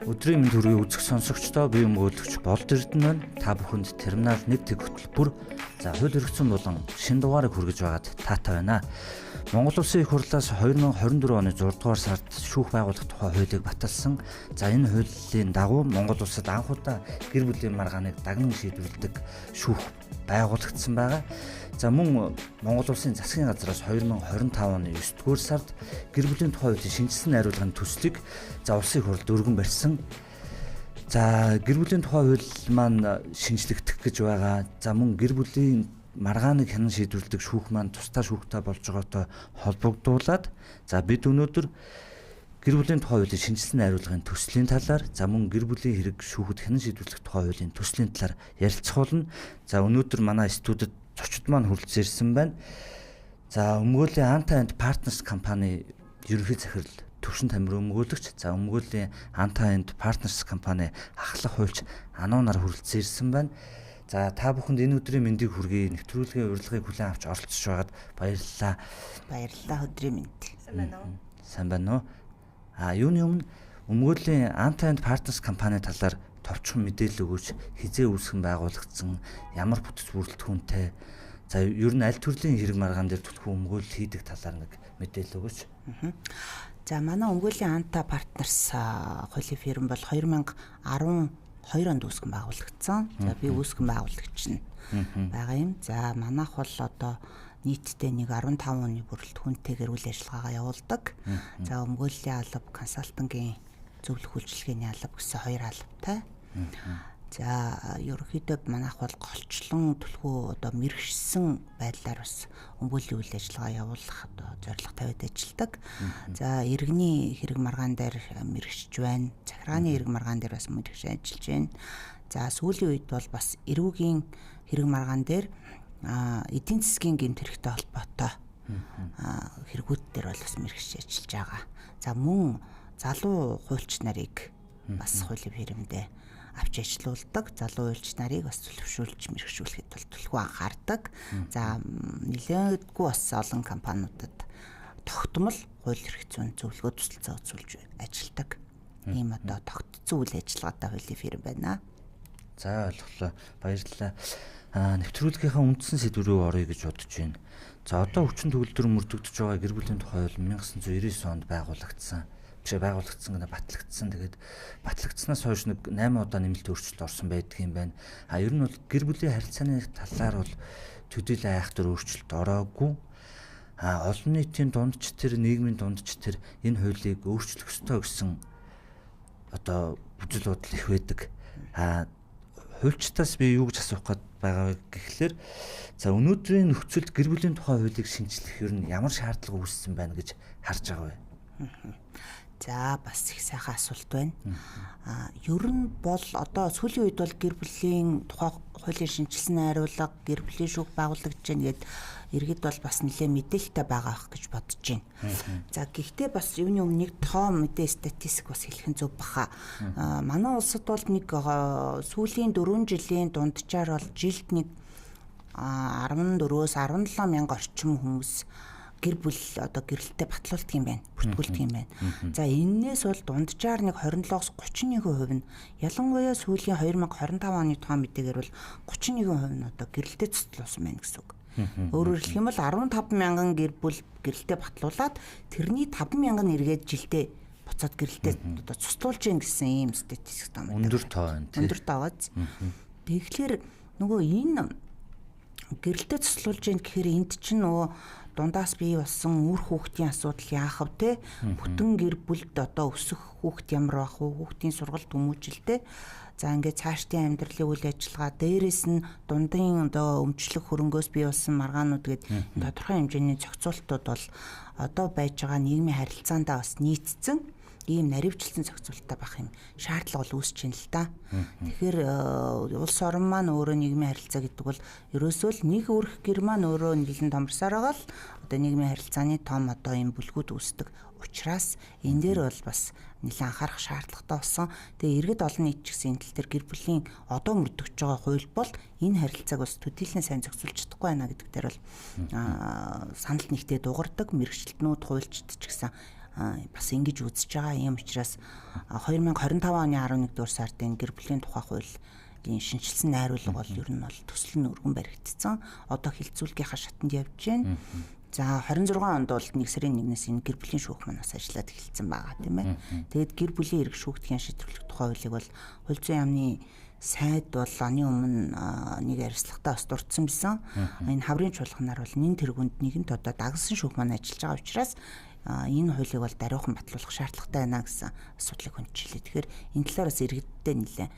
Өдрийн мэнд хүргэе үзэх сонсогчдоо бие мөөлөгч Болд Эрдэнэ байна. Та бүхэнд терминал 1 тэг хөтөлбөр хууль эрхцэн болон шин дугаарыг хүргэж байгаад таатай байна. Монгол Улсын их хурлаас 2024 оны 6 дугаар сард шүүх байгуулах тухай хуулийг баталсан. Энэ хуулийн дагуу Монгол Улсад анх удаа гэр бүлийн маргааныг дагнан шийдвэрлэдэг шүүх байгуулагдсан байгаа. Мөн Монгол Улсын засгийн газраас 2025 оны 9 дугаар сард гэр бүлийн тухай хуулийн шинжилсэн найруулгын төслийг улсын их хурлд өргөн барьсан. Гэр бүлийн тухай хууль маань шинжлэгдэх гэж байгаа. Мөн гэр бүлийн маргааныг хянан шийдвэрлэдэг шүүх маань тусдаа шүүхтэй болж байгаатай холбогдуулаад бид өнөөдөр гэр бүлийн тухай хуулийн шинжилсэн найруулгын төслийн талаар мөн гэр бүлийн хэрэг шүүхэд хянан шийдвэрлэх тухай хуулийн төслийн талаар ярилцах болно. Өнөөдөр манай студид зочид маань хүрэлцэн ирсэн байна. Өмгөөлийн Anta and Partners компани ерөнхий захирал Төвшин Тамир өмгөөлөгч, өмгөөлийн Anta and Partners компани ахлах хуульч Ануу нар хүрэлцэн ирсэн байна. Та бүхэнд энэ өдрийн мэндийг хүргэе. Нэвтрүүлгийн урилгыг хүлээн авч оролцож байгаад баярлалаа. Баярлалаа, өдрийн мэнд. Сайн байна уу? Юуны өмнө өмгөөлийн Anta and Partners компани талаар товчхон мэдээлэл өгөөч. Хизээ үүсгэн байгуулагдсан, ямар бүтэц бүрэлдэхүүнтэй, ер нь аль төрлийн хэрэг маргаан дээр түлхүү өмгөөлөл хийдэг талаар нэг мэдээлэл өгөөч. Манай өмгөөлийн Anta Partners хуулийн фирм бол 2012 онд үүсгэн байгуулагдсан. Би үүсгэн байгуулагч нь байгаа юм. Манайх бол одоо нийтдээ нэг 15 оны бүрэлдэхүүнтэйгээр үйл ажиллагаагаа явуулдаг. Өмгөөлийн алба, консалтингийн зөвлөх үйлчилгээний алба гэсэн хоёр албатай. Ерөнхийдөө манайх бол голчлон түлхүү одоо мэрэгшсэн байдлаар бас өмгөөлийн үйл ажиллагаа явуулах зорилго тавиад ажилладаг. Иргэний хэрэг маргаан дээр мэрэгшиж байна. Захиргааны хэрэг маргаан дээр бас мэрэгш ажиллаж байна. Сүүлийн үед бол бас эрүүгийн хэрэг маргаан дээр эдийн засгийн гэмт хэрэгтэй холбоотой хэрэгүүд дээр бол бас мэрэгш ажиллаж байгаа. Мөн залуу хуульч нарыг бас хуулийн фирмдээ авч ажилуулдаг. Залуу хуульч нарыг бас төлөвшүүлж мэрэгшүүлэхэд бол түлхүү анхаардаг. Нэлээдгүй бас олон компаниудад тогтмол хууль эрх зүйн зөвлөгөө туслалцаа үзүүлж ажилладаг. Ийм одоо тогтцсон үйл ажиллагаатай хуулийн фирм байна. Ойлголоо. Баярлалаа. Нэвтрүүлгийнхаа үндсэн сэдв рүү оръё гэж бодож байна. Одоо хүчин төгөлдөр мөрдөгдөж байгаа гэр бүлийн тухай хууль 1999 онд байгуулагдсан Тэгээд батлагдсанаас хойш нэг 8 удаа нэмэлт өөрчлөлт орсон байдаг юм байна. Ер нь бол гэр бүлийн харилцааны талаар бол төдийлөн айхтар өөрчлөлт ороогүй. Олон нийтийн дундч тэр нийгмийн дундч тэр энэ хуулийг өөрчлөх ёстой гэсэн одоо бүжил бодол их байдаг. Хуульчтаас би юу гэж асуух гээд байгаа гэхлээр өнөөдрийн нөхцөлд гэр бүлийн тухай хуулийг шинжлэх ер нь ямар шаардлага үүссэн байна гэж харж байгаа вэ? Бас их сайхан асуулт байна. Ер нь бол одоо сүүлийн үед бол гэр бүлийн тухай хуулийн шинжилсэн найруулга, гэр бүлийн шүүх байгуулагдж байна гэд иргэд бол бас нэлээд мэдээлэлтэй байгаа гэж бодож байна. Гэхдээ бас юуны өмнө нэг тоо мэдээ статистик бас хэлэх нь зөв баха. Манай улсад бол нэг сүүлийн 4 жилийн дунджаар бол жилд нэг 14-өөс 17 мянга орчим хүмүүс гэр бүл одоо гэрэлтэй батлуулдаг юм байна, бүртгүүлдэг юм байна. Энээс бол дунджаар нэг 27-оос 31% нь ялангуяа сүүлийн 2025 оны тухайн мэдээгээр бол 31% нь одоо гэрэлтэй цуцлуулсан байна гэсэн үг. Өөрөөр хэлэх юм бол 15 мянган гэр бүл гэрэлтэй батлуулаад тэрний 5 мянган эргээд жилдээ буцаад гэрэлтэй одоо цуцлуулж гин гэсэн ийм статистик тоо байна. Өндөр тоо байна. Өндөр тоогоц. Тэгэхээр нөгөө энэ гэрэлтэй цуцлуулж гин гэхээр энд чинь нөгөө дундаас бий болсон үр хүүхдийн асуудал яах вэ те? Бүтэн гэр бүлд одоо өсөх хүүхд ямар байх вэ? Хүүхдийн сургалт хүмүүжилтэй. Ингээд цаашдын амьдралын үйл ажиллагаа дээрээс нь дундын одоо өмчлөх хөрөнгөөс бий болсон маргаанууд гээд тодорхой хэмжээний зохицуултууд бол одоо байж байгаа нийгмийн харилцаандаа бас нийцсэн ийм наривчлсан зохицуулттай байх юм шаардлага бол үүсэж байна л да. Тэгэхээр улс орон маань өөрөө нийгмийн харилцаа гэдэг бол ерөөсөө л нэг өрх гэр маань өөрөө нэлээд томрсоор байгаа л одоо нийгмийн харилцааны том одоо ийм бүлгүүд үүсдэг учраас энэ дээр бол бас нэлээд анхаарах шаардлагатай болсон. Тэгээ иргэд олон нийт ч гэсэн энэ тал дээр гэр бүлийн одоо мөрдөгж байгаа хууль бол энэ харилцааг бас төдийлөн сайн зохицуулж чадахгүй байна гэдэг дээр бол санал нэгтээ дугардаг мэрэгчлэтнүүд хуульчд ч гэсэн бас ингэж үзэж байгаа юм учраас 2025 оны 11 дугаар сарын гэр бүлийн тухай хуулийн шинжилсэн найруулга бол ер нь бол төсөл нь өргөн баригдсан. Одоо хилцүүлгийнхаа шатанд явж байна. За 26 онд бол 1 сарын 1-ээс энэ гэр бүлийн шүүх маань бас ажиллаад эхэлсэн байгаа тийм ээ. Тэгээд гэр бүлийн эрх шүүхтгийн шийдвэрлэх тухай хуулийг бол хууль зүйн яамны сайд бол оны өмнө нэг ярилцлагатаа бас дурдсан байсан. Энэ хаврын чуулганаар бол нэн тэргүнд нэгэнт одоо дагсан шүүх маань ажиллаж байгаа учраас энэ хуулийг бол даруйхан батлуулах шаардлагатай байна гэсэн асуудлыг хөндлөлээ. Тэгэхээр энэ талаар бас иргэдтэй нэлээ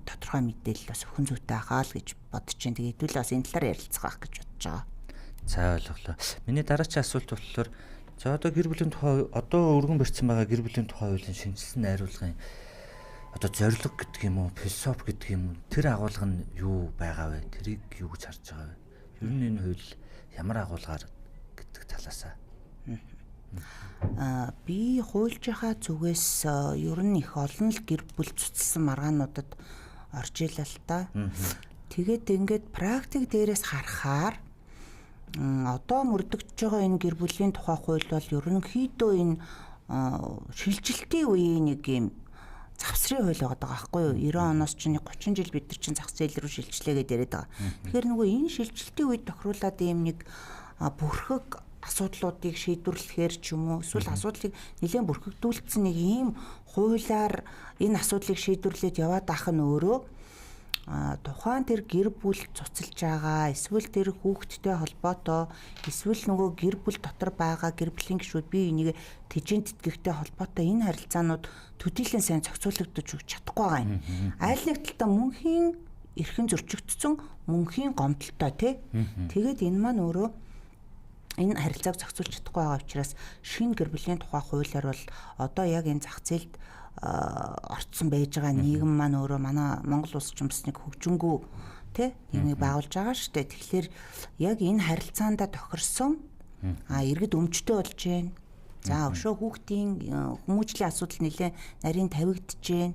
тодорхой мэдээлэл бас өхөн зүйтэй ахаа л гэж бодож байна. Тэгээд хэдүүлээ бас энэ талаар ярилцах байх гэж бодож байгаа. За ойлголоо. Миний дараагийн асуулт болохоор за одоо гэр бүлийн тухай одоо өргөн барьсан байгаа гэр бүлийн тухай хуулийн шинжилсэн найруулгын одоо зорилго гэдэг юм уу, философи гэдэг юм уу, тэр агуулга нь юу байгаа вэ? Тэрийг юу гэж харж байгаа вэ? Ер нь энэ хууль ямар агуулгаар гэдэг талаасаа. Би хуульчийнхаа зүгээс ер нь их олон л гэр бүл цуцлсан маргаануудад орж илаа л та. Тэгээд ингээд практик дээрээс харахаар одоо мөрдөгдөж байгаа энэ гэр бүлийн тухай хууль бол ерөнхийдөө энэ шилжилтийн үеийн нэг юм завсрын хууль байгаа байхгүй юу? 90 оноос чинь 30 жил бид нар чинь зах зээл рүү шилжлээгээд яриад байгаа. Тэгэхээр нөгөө энэ шилжилтийн үед тохируулаад ийм нэг бүрхэг асуудлуудыг шийдвэрлэхээр ч юм уу эсвэл асуудлыг нэлээд бүрхэгдүүлсэн нэг ийм хуулиар энэ асуудлыг шийдвэрлээд яваад ах нь өөрөө тухайн тэр гэр бүл цуцалж байгаа эсвэл тэр хүүхэдтэй холбоотой эсвэл нөгөө гэр бүл дотор байгаа гэр бүлийн гишүүд бие биенийг тэжээнд тэтгэхтэй холбоотой энэ харилцаанууд төдийлөн сайн зохицуулагдаж өгч чадахгүй байгаа юм. Айл нэг талтаа мөнхийн эрхэн зөрчигдсөн мөнхийн гомдолтой тий. Тэгээд энэ маань өөрөө энэ харилцааг зохицуулж чадахгүй байгаа учраас шинэ гэр бүлийн тухай хуулиар бол одоо яг энэ зах зээлд орцсон байж байгаа нийгэм маань өөрөө манай Монгол улс ч юмс нэг хөгжингүү тий нэг байгуулж байгаа шүү дээ. Тэгэхээр яг энэ харилцаанда тохирсон иргэд өмчтэй болж байна. За өшөө хүүхдийн хүмүүжлийн асуудал нэлээ нарийн тавигдж байна.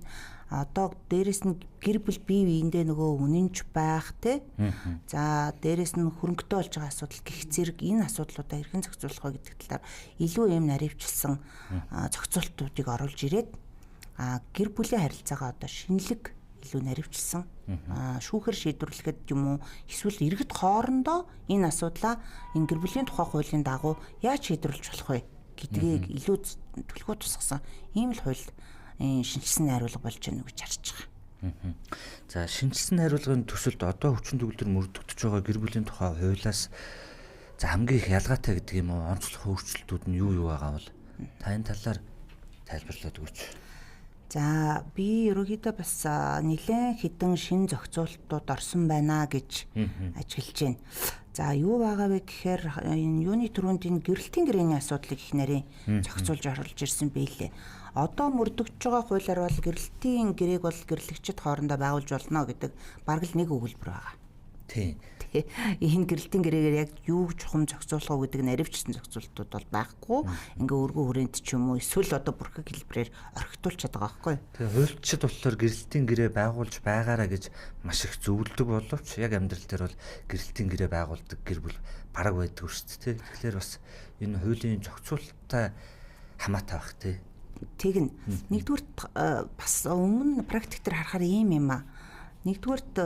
Одоо дээрэс нь гэр бүл бие биендээ нөгөө үнэнч байх тий. За дээрэс нь хөрөнгөтэй болж байгаа асуудал гих зэрэг энэ асуудлуудаа хэрхэн зохицуулах вэ гэдэг талаар илүү юм наривчлсан зохицуултуудыг оруулж ирээд гэр бүлийн харилцаагаа одоо шинэлэг илүү наривчлсан шүүхээр шийдвэрлэхэд юм уу эсвэл иргэд хоорондоо энэ асуудлаа энэ гэр бүлийн тухай хуулийн дагуу яаж шийдвэрлэж болох вэ гэдгийг илүү төлхөө тусгасан ийм л хууль шинжилсэн найруулга болж байна гэж харж байгаа. За шинжилсэн найруулгын төсөлд одоо хүчин төгөлдөр мөрдөгдөж байгаа гэр бүлийн тухай хуулиас за хамгийн их ялгаатай гэдэг юм уу онцлог өөрчлөлтүүд нь юу байгаа бол та энэ талаар тайлбарлаад өгөөч. За би ерөөхдөө бас нэлээд хідэн шин зохицуултууд орсон байна гэж ажиглаж байна. За юу байгаа вэ гэхээр энэ юуны түрүүнд энэ гэрэлтийн гэрээний асуудлыг их нарийн зохицуулж оруулж ирсэн байлээ. Одоо мөрдөгдөж байгаа хуулиар бол гэрэлтийн гэрээг бол гэрлэгчид хоорондоо байгуулж болно гэдэг бараг л нэг өгүүлбэр байгаа. Тийм. Энэ гэрэлтийн гэрээгээр яг юу чухам зохицуулах уу гэдэг наривчсан зохицуултууд бол байхгүй. Ингээ өргөн хүрээнд ч юм уу эсвэл одоо бүрхэг хэлбэрээр орхитуулж чадбайгаа байхгүй. Тэгээ хуульчид болохоор гэрэлтийн гэрээ байгуулж байгаараа гэж маш их зөвлөдөг боловч яг амьдрал дээр бол гэрэлтийн гэрээ байгуулдаг гэр бүл бараг байдаг шүү дээ. Тэгэхээр бас энэ хуулийн зохицуулалттай хамаатай байх тий. Тэг нь нэгдүгээр бас өмнө практик дээр харахаар ийм юм аа. Нэгдүгээрт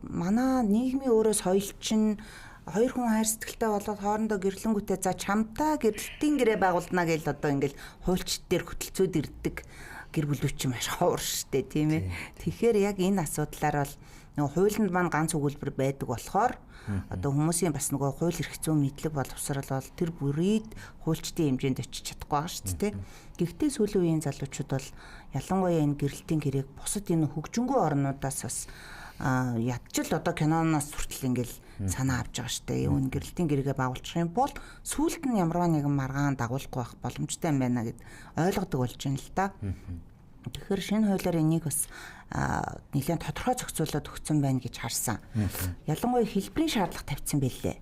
манай нийгмийн өөрөө соёл чинь хоёр хүн хайр сэтгэлтэй болоод хоорондоо гэрлэнгүүтээ за чамтаа гэрэлтийн гэрээ байгуулна гэж одоо ингээл хуульчид дээр хөтөлцөөд ирдэг гэр бүлүүд чинь маш ховор штэ тийм ээ. Тэгэхээр яг энэ асуудлаар бол нөгөө хуулинд маань ганц өгүүлбэр байдаг болохоор одоо хүмүүсийн бас нөгөө хууль эрх зүйн мэдлэг боловсрал бол тэр бүрийг хуульчдын хэмжээнд очиж чадахгүй байгаа шүү дээ. Гэхдээ сүүлийн үеийн залуучууд бол ялангуяа энэ гэрэлтийн гэрээг бусад энэ хөгжингүү орнуудаас бас ядчил одоо киноноос хүртэл ингээл санаа авч байгаа шүү дээ. Энэ гэрэлтийн гэрээгээ байгуулчих юм бол сүүлд нь ямарваа нэгэн маргаан дагуулахгүй байх боломжтой юм байна гэд ойлгодог болж байна л да. Тэгэхээр шинэ хуулиар энийг бас нэлээд тодорхой зохицуулаад өгсөн байна гэж харсан. Ялангуяа хэлбэрийн шаардлага тавьсан байлээ.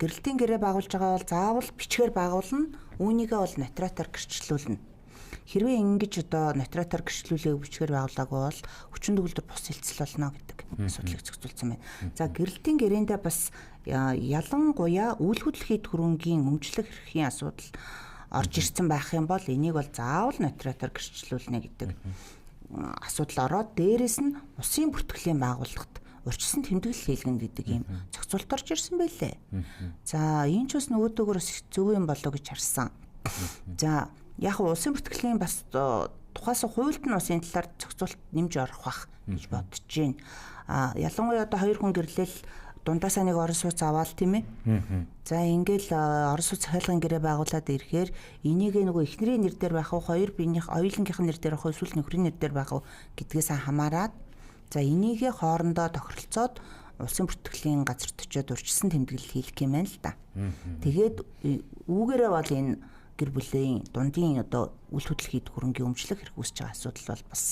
Гэрэлтийн гэрээ байгуулж байгаа бол заавал бичгээр байгуулна, үүнийгээ бол нотариатаар гэрчлүүлнэ. Хэрвээ ингэж одоо нотариатаар гэрчлүүлээ бичгээр байгуулаагүй бол хүчин төгөлдөр бус хэлцэл болно гэдэг асуудлыг зохицуулсан байна. За гэрэлтийн гэрээндээ бас ялангуяа үйл хөдлөл хийх хөрөнгийн өмчлөх эрхийн асуудал орж ирсэн байх юм бол энийг бол заавал нотариатаар гэрчлүүлнэ гэдэг асуудал ороод дээрэс нь усын бүртгэлийн байгууллагт урьдчилан тэмдэглэл хийлгэнэ гэдэг ийм зохицуулт орж ирсэн байлээ. За энэ ч бас нөгөөдөөгөөс зөв юм болоо гэж харсан. За яг улсын бүртгэлийн бас тухаас хуульд нь бас энэ талаар зохицуулт нэмж орох бах гэж бодож байна. Ялангуяа одоо 2 хүн гэрлэл дундаасаа нэг орон сууц аваал тийм ээ. За ингээл орон сууц захиалгын гэрээ байгуулад ирэхээр энийг нөгөө эхнэрийн нэр дээр байх уу, хоёр биенийх оюулангийнхын нэр дээр байх уу, эсвэл нөхрийн нэр дээр байх уу гэдгээс хамаарат за энийгээ хоорондоо тохиролцоод улсын бүртгэлийн газарт очиод урьдчилан тэмдэглэл хийх юм байна л да. Тэгээд үүгээрээ бол энэ гэр бүлийн дундын одоо үйл хөдлөл хийх хөрөнгийн өмчлөх хэрэг үүсэж байгаа асуудал бол бас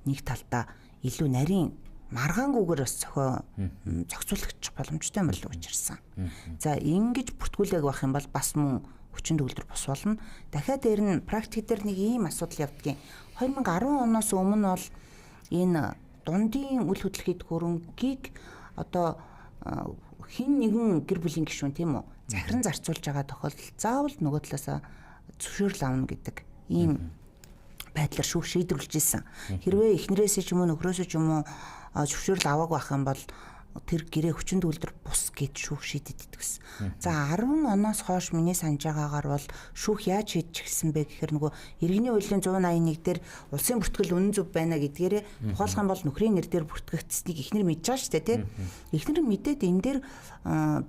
нэг талдаа илүү нарийн маргаангүйгээр бас зохицуулагч боломжтой юм болов уу гэж харсан. За ингэж бүртгүүлэг байх юм бол бас мөн хүчин төгөлдөр бос болно. Дахиад дээр нь практик дээр нэг ийм асуудал явдгийн 2010 оноос өмнө бол энэ дундын үйл хөдлөл хийх хөрөнгийг одоо хин нэгэн гэр бүлийн гишүүн тийм үү захиран зарцуулж байгаа тохиолдолд заавал нөгөө талаасаа зөвшөөрөл авна гэдэг ийм байдлаар шүүх шийдвэрлэж ирсэн. Хэрвээ эхнэрээсээ ч юм уу нөхрөөсөө ч юм уу зөвшөөрөл аваагүй байх юм бол тэр гэрээ хүчин төгөлдөр бус гэж шүүх шийдэд идэгсэн. За 10 оноос хойш миний санаж байгаагаар бол шүүх яаж шийдэж гисэн бэ гэхээр нөгөө иргэний хуулийн 181 дээр улсын бүртгэл үнэн зөв байна гэдгээрээ тухайлах юм бол нөхрийн нэр дээр бүртгэгдсэнийг эхнэр мэдж байгаа шүү дээ тийм. Эхнэр мэдээд энэ дээр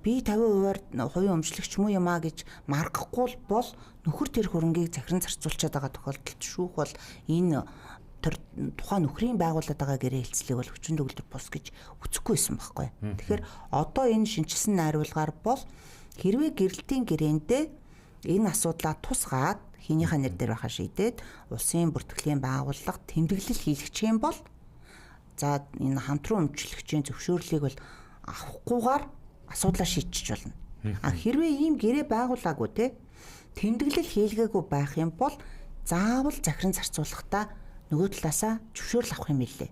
би 50%-аар хувийн өмчлөгч юм уу юмаа гэж маргахгүй бол нөхөр тэр хөрөнгийг захиран зарцуулчаад байгаа тохиолдолд шүүх бол энэ тухайн нөхрийн байгууллагад байгаа гэрээ хэлцлийг бол хүчин төгөлдөр бус гэж үзэхгүй байсан байхгүй. Тэгэхээр одоо энэ шинжилсэн найруулгаар бол хэрвээ гэрэлтийн гэрээндээ энэ асуудлаа тусгаад хийнийхээ нэр дээр байхаа шийдээд улсын бүртгэлийн байгууллага тэмдэглэл хийлгэх юм бол за энэ хамтран өмчлөгчийн зөвшөөрлийг бол авахгүйгээр асуудлаа шийдчих болно. Хэрвээ ийм гэрээ байгуулаагүй те тэмдэглэл хийлгээгүй байх юм бол заавал захиран зарцуулахдаа нөгөө талаасаа зөвшөөрөл авах юм билээ.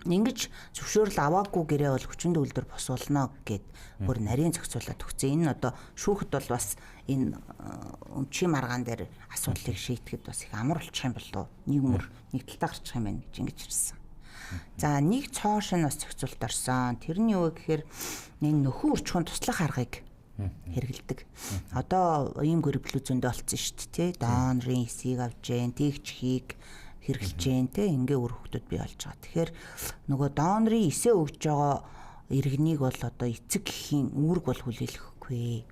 Ингэж зөвшөөрөл аваагүй гэрээ бол хүчин төгөлдөр бос болно гэд бүр нарийн зохицуулаад өгсөн. Энэ одоо шүүхэд бол бас энэ өмчийн маргаан дээр асуудлыг шийдэхэд бас их амар болчих юм болов. Нийгмөр нэг талдаа гарчих юм байна гэж ингэж ирсэн. За нэг цоош нь бас зохицуулт орсон. Тэрний юу гэхээр энэ нөхөн үрчхэн туслах аргыг хэрэгэлдэг. Одоо ийм гэрэлбэл зөндөө олцсон шүү дээ. Донорын эсийг авч जैन, тэгч хийг хэрэглэж जैन те ингээ өр хөвгдөд бий болж байгаа. Тэгэхээр нөгөө донорын эсээ өгж байгаа иргэнийг бол одоо эцэг гэхийн үүрэг бол хүлээлгэхгүй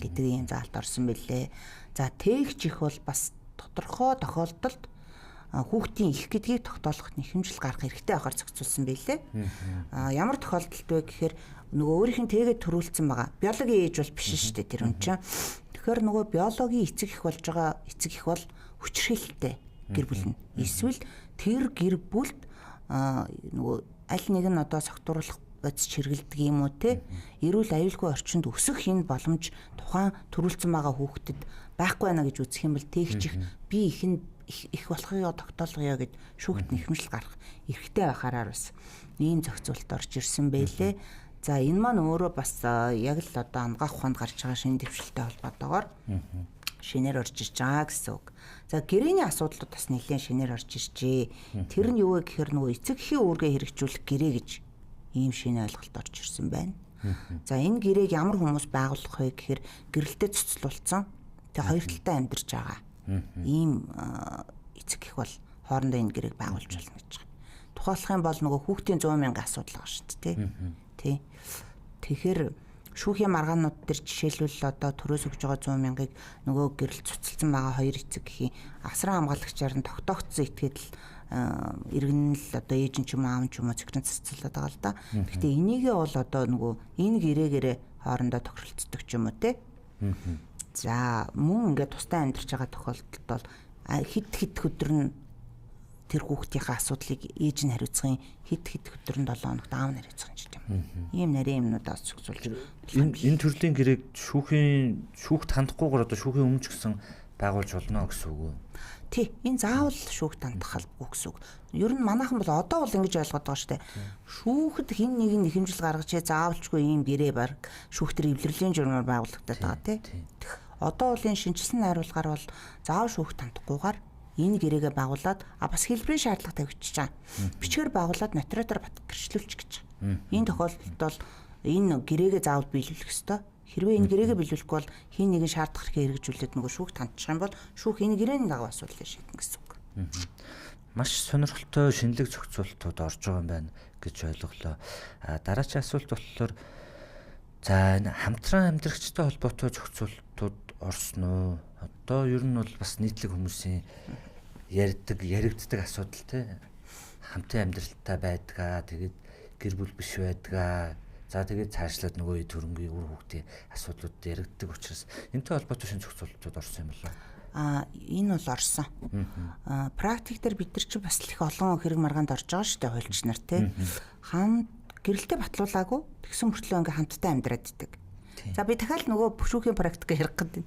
гэдэг ийм заалт орсон бэлээ. За тэгч их бол бас тодорхой тохиолдолд хүүхдийн их гэдгийг тогтоолох нэхэмжил гаргах хэрэгтэй байхаар зохицуулсан байлээ. Ямар тохиолдолд вэ гэхээр нөгөө өөрийнх нь тэгээд төрүүлсэн байгаа. Биологийн ээж бол биш шүү дээ тэр хүн чинь. Тэгэхээр нөгөө биологийн эцэг их болж байгаа эцэг их бол хүчрхийлэлтэй гэр бүл нь. Эсвэл тэр гэр бүлд нөгөө аль нэг нь одоо согтууруулах бодис чиргэлдэг юм уу те эрүүл аюулгүй орчинд өсөх энэ боломж тухайн төрүүлсэн байгаа хүүхдэд байхгүй байна гэж үзэх юм бол тэгчих би их болохыг тогтоолгоё гэд шүүхт нэхэмжил гарах эрхтэй байхаараар бас ийм зохицуулт орж ирсэн байлээ. За энэ маань өөрөө бас яг л одоо ангаах ухаанд гарч байгаа шинэ дэвшилтэй холбоотойгоор шинээр орж ирж байгаа гэсэн үг. За гэрээний асуудлууд бас нэлээд шинээр орж иржээ. Тэр нь юу вэ гэхээр нөгөө эцэг эхийн үүргээ хэрэгжүүлэх гэрээ гэж ийм шинэ ойлголт орж ирсэн байна. За энэ гэрээг ямар хүмүүс байгуулах вэ гэхээр гэрэлтэд цуцлуулсан. Тэгээ хоёр талтай амьдарч байгаа. Ийм эцэг их бол хоорондоо энэ гэрээг байгуулж болно гэж байгаа. Тухайлах юм бол нөгөө хүүхдийн 100,000 асуудал байгаа шүү дээ. Тий. Тэгэхээр шүүхийн маргаанууд дээр жишээлбэл одоо төрөөс өгж байгаа 100,000-ыг нөгөө гэрэл цуцалсан байгаа хоёр эцэг эхийн асран хамгаалагчаар нь тогтоогдсон этгээд л иргэн л одоо ээж нь ч юм аав нь ч юм уу цэгцэн цэцэлээд байгаа л да. Гэхдээ энийгээ бол одоо нөгөө энэ гэрээгээрээ хоорондоо тохиролцдог ч юм уу те. За мөн ингээд тустай амьдарч байгаа тохиолдолд бол хэд өдөр нь тэр хүүхдийнхээ асуудлыг ээж нь хариуцахын хэд өдөр нь 7 хоногт аав нь хариуцах юм ч юм. Ийм нарийн юмнуудаас зохицуулж энэ төрлийн гэрээг шүүхт хандахгүйгээр одоо шүүхийн өмнө ч гэсэн байгуулж болно гэсэн үг үү? Тий, энэ заавал шүүхт хандах албагүй гэсэн үг. Ер нь манайхан бол одоо бол ингэж ойлгоод байгаа шүү дээ. Шүүхэд хин нэг нь нэхэмжил гаргаж заавалчгүй ийм гэрээ баг шүүхтэр эвлэрлийн журмаар байгуулагдаад байгаа тий. Одоо бол энэ шинжилсэн найруулгаар бол заавал шүүх тандахгүйгээр энэ гэрээгээ байгуулад бас хэлбэрийн шаардлага тавьчихж байгаа. Бичгээр байгуулад нотариатор гэрчлүүлчих гэж байгаа. Энэ тохиолдолд бол энэ гэрээгээ заавал биелүүлэх ёстой. Хэрвээ энэ гэрээгээ биелүүлэхгүй бол хин нэгэн шаардлага хэрэг хэрэгжүүлээд нөгөө шүүх тандчих юм бол шүүх энэ гэрээний дагуу асуудлыг шийднэ гэсэн үг. Маш сонирхолтой шинэлэг зохицуултууд орж байгаа юм байна гэж ойлголоо. Дараагийн асуулт болохоор за энэ хамтран амьдрагчтай холбоотой зохицуултууд орсон уу? Одоо ер нь бол бас нийтлэг хүмүүсийн яригддаг асуудал те. Хамтын амьдралтай байдгаа, тэгээд гэр бүл биш байдгаа. За тэгээд цаашлаад нөгөө төрөнгийн үр хүүхдийн асуудлууд яригддаг учраас энэтэй холбоотой шинэ зохицуултууд орсон юм болоо. Энэ бол орсон. Практик дээр бид нар ч бас их олон хэрэг маргаанд орж байгаа шүү дээ хуульч нар те. Гэрэлтэй батлуулаагүй тэгсэн мөртлөө ингээм хамтдаа амьдраад идэг. За би дахиад нөгөө шүүхийн практик ярих гэдэг.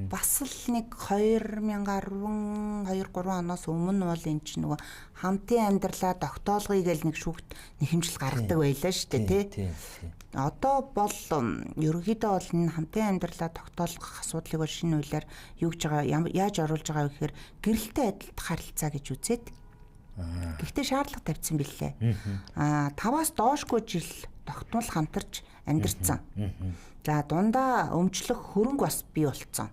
Бас л нэг 2010 2-3 оноос өмнө бол энэ чинь нөгөө хамтын амьдралаа тогтоолгоё гэж нэг шүүхт нэхэмжил гаргадаг байлаа шүү дээ тий. Одоо бол ерөнхийдөө бол энэ хамтын амьдралаа тогтоолгох асуудлыг бол шинэ хуулиар юу гэж байгаа яаж оруулж байгаа вэ гэхээр гэрэлтэй адилт харилцаа гэж үзээд гэхдээ шаардлага тавьсан билээ. 5-аас доошгүй жил тогтмол хамтарч амьдарсан. За дундаа өмчлөх хөрөнгө бас бий болцсон.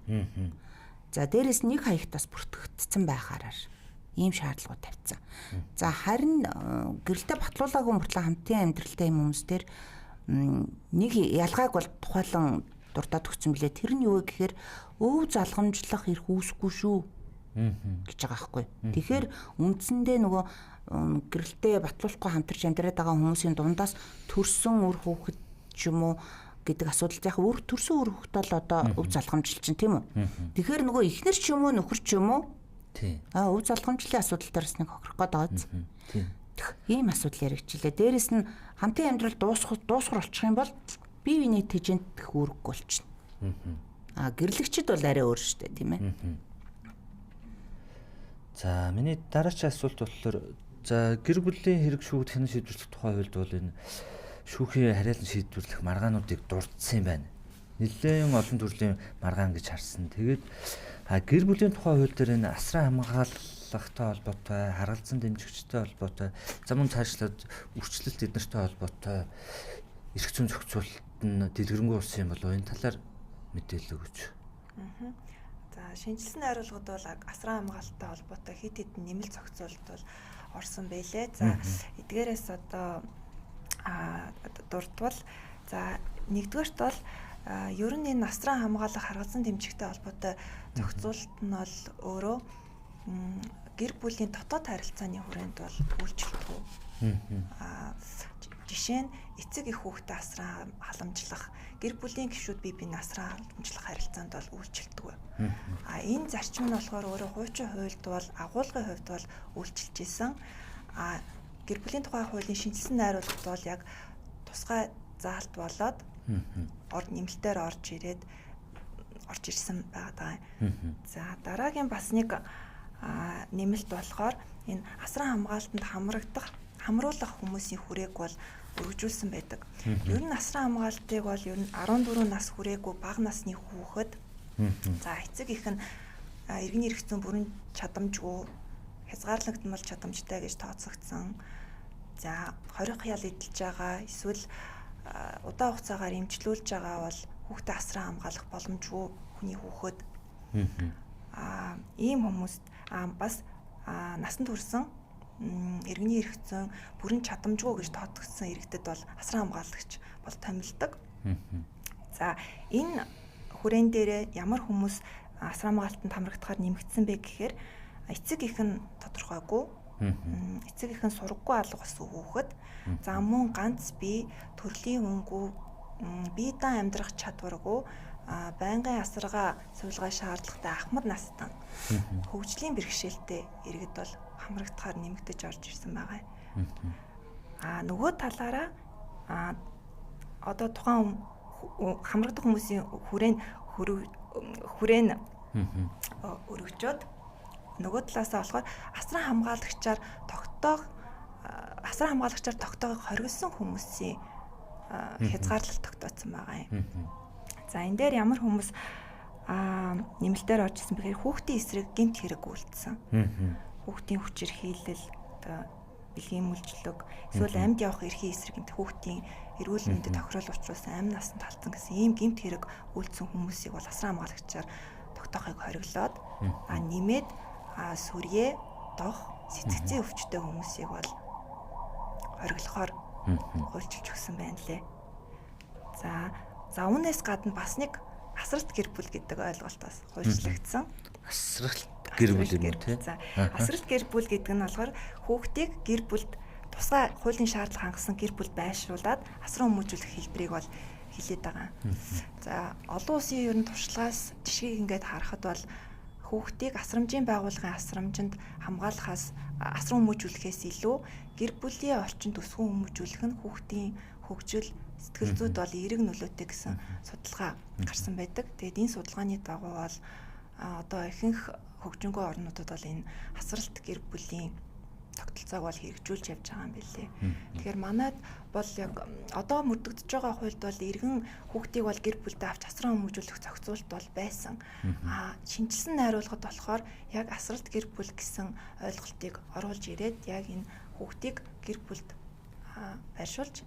За дээрэс нэг хаягт бас бүртгэгдсэн байхаараар ийм шаардлагууд тавьсан. За харин гэрэлтэй батлуулаагүй мөртлөө хамтын амьдралтай юм хүмүүс төр нэг ялгааг бол тухайлан дурдаад өгсөн билээ. Тэр нь юу вэ гэхээр өв залгамжлах эрх үүсэхгүй шүү гэж байгаа байхгүй. Тэгэхээр үндсэндээ нөгөө гэрэлтэй батлуулахгүй хамтарч амьдраад байгаа хүмүүсийн дундаас төрсөн үр хүүхэд ч юм уу гэдэг асуудал яг төрсөн үр хүүхэд бол одоо өв залгамжил чинь тийм үү. Тэгэхээр нөгөө эхнэр ч юм уу нөхөр ч юм уу өв залгамжлын асуудал дээрс нэг хохирох гээд байгаа биз. Ийм асуудал яригчлээ. Дээрэс нь хамтын амьдрал дуусгар болчих юм бол бие биений тэжээнд үүрэг болчихно. Гэрлэгчд бол арай өөр шүү дээ тийм ээ. За миний дараагийн асуулт болохоор за гэр бүлийн хэрэг шүүгд хэн шийдвэрлэх тухай хуульд бол энэ шүүхийн хариалан шийдвэрлэх маргаануудыг дурдсан юм байна. Нэлээд олон төрлийн маргаан гэж харсан. Тэгээд гэр бүлийн тухай хууль дээр энэ асран хамгаалалттай холбоотой, харгалзан дэмжигчтэй холбоотой, за мөн цаашлаад үрчлэлт эднэртэй холбоотой эрх зүйн зохицуулалт нь дэлгэрэнгүй болсон юм болов энэ талаар мэдээлэл өгөөч. За шинжилсэн найруулгууд бол асран хамгаалалттай холбоотой хэд хэдэн нэмэлт зохицуулалт бол орсон байлээ. За эдгээрээс одоо дурдвал за нэгдүгээрт бол ер нь энэ асран хамгаалах харгалзан дэмжигтэй холбоотой зохицуулалт нь бол өөрөө гэр бүлийн дотоод харилцааны хүрээнд бол үйлчлдэг. Жишээ нь эцэг эх хүүхдээ асран халамжлах, гэр бүлийн гишүүд бие биений асран халамжлах харилцаанд бол үйлчлдэг. Энэ зарчим нь болохоор өөрөө хуучин хуульд бол агуулгын хувьд бол үйлчилж исэн. Гэр бүлийн тухай хуулийн шинжилсэн найруулгад бол яг тусгай заалт болоод нэмэлтээр орж ирсэн байгаа. За дараагийн бас нэг нэмэлт болохоор энэ асран хамгаалтанд хамруулах хүмүүсийн хүрээг бол өргөжүүлсэн байдаг. Ер нь асран хамгаалтыг бол ер нь 14 нас хүрээгүй бага насны хүүхэд за эцэг их нь иргэний эрх зүйн бүрэн чадамжгүй хязгаарлагдмал чадамжтай гэж тооцогдсон. За хорих хял эдэлж байгаа эсвэл удаан хугацаагаар эмчлүүлж байгаа бол хүүхдээ асран хамгаалах боломжгүй хүний хүүхэд. Ийм хүмүүст бас насанд хүрсэн иргэний эрх зүйн бүрэн чадамжгүй гэж тооцогдсон иргэдэд бол асран хамгаалагч бол томилдог. За энэ хүрээн дээр ямар хүмүүс асран хамгаалтанд хамрагдахаар нэмэгдсэн бэ гэхээр эцэг их нь тодорхойгүй. Эцэг их нь сургаггүй алга болсон хүүхэд. За мөн ганц бие төрлийн хөнгүү бие даан амьдрах чадваргүй байнгын асаргаа сувилгаа шаардлагатай ахмад настан хөгжлийн бэрхшээлтэй иргэд бол хамрагдахаар нэмэгдэж орж ирсэн байгаа. Нөгөө талаараа одоо тухайн хамрагдах хүмүүсийн хүрээн өргөжөөд нөгөө талаасаа болохоор асран хамгаалагчаар тогтоогыг хоригдсон хүмүүсийн хязгаарлалт тогтоосон байгаа юм. За энэ дээр ямар хүмүүс нэмэлтээр орж ирсэн бэхээр хүүхдийн эсрэг гэмт хэрэг үйлдсэн. Хүүхдийн хүчээр хийлэл одоо бэлгийн мүлжлөг эсвэл амьд явах эрхийн эсрэг гэмт хүүхдийн эрүүл мэндэд тохирол учруулсан амь насанд талцсан гэсэн ийм гэмт хэрэг үйлдсэн хүмүүсийг бол асран хамгаалагчаар тогтоохыг хориглоод нэмээд сүрье дох сэтгцийн өвчтөй хүмүүсийг бол хориглохоор хуульчилж өгсөн байна лээ. За үүнээс гадна бас нэг асралт гэр бүл гэдэг ойлголтоос хуульчлагдсан. Асралт гэр бүл юм тий. Асралт гэр бүл гэдэг нь болохоор хүүхдийг гэр бүлд тусгай хуулийн шаардлага хангасан гэр бүл байршуулад асран хүмүүжүүлэх хэлбэрийг бол хэлээд байгаа. За олон улсын ерөн туршлагаас жишгийг ингээд харахад бол хүүхдийг асрамжийн байгууллагын асрамжинд хамгаалахаас асран хүмүүжүүлэхээс илүү гэр бүлийн орчинд өсгөн хүмүүжүүлэх нь хүүхдийн хөгжил сэтгэл зүйд бол эерэг нөлөөтэй гэсэн судалгаа гарсан байдаг. Тэгээд энэ судалгааны дагуу бол одоо ихэнх хөгжингүй орнуудад бол энэ асралт гэр бүлийн тогтолцоог бол хэрэгжүүлж явж байгаа юм билээ. Тэгэхээр манайд бол яг одоо мөрдөгдөж байгаа хуульд бол иргэн хүүхдийг бол гэр бүлдээ авч асран хүмүүжүүлэх зохицуулт бол байсан. Шинжилсэн найруулгад болохоор яг асралт гэр бүл гэсэн ойлголтыг оруулж ирээд яг энэ хүүхдийг гэр бүлд байршуулж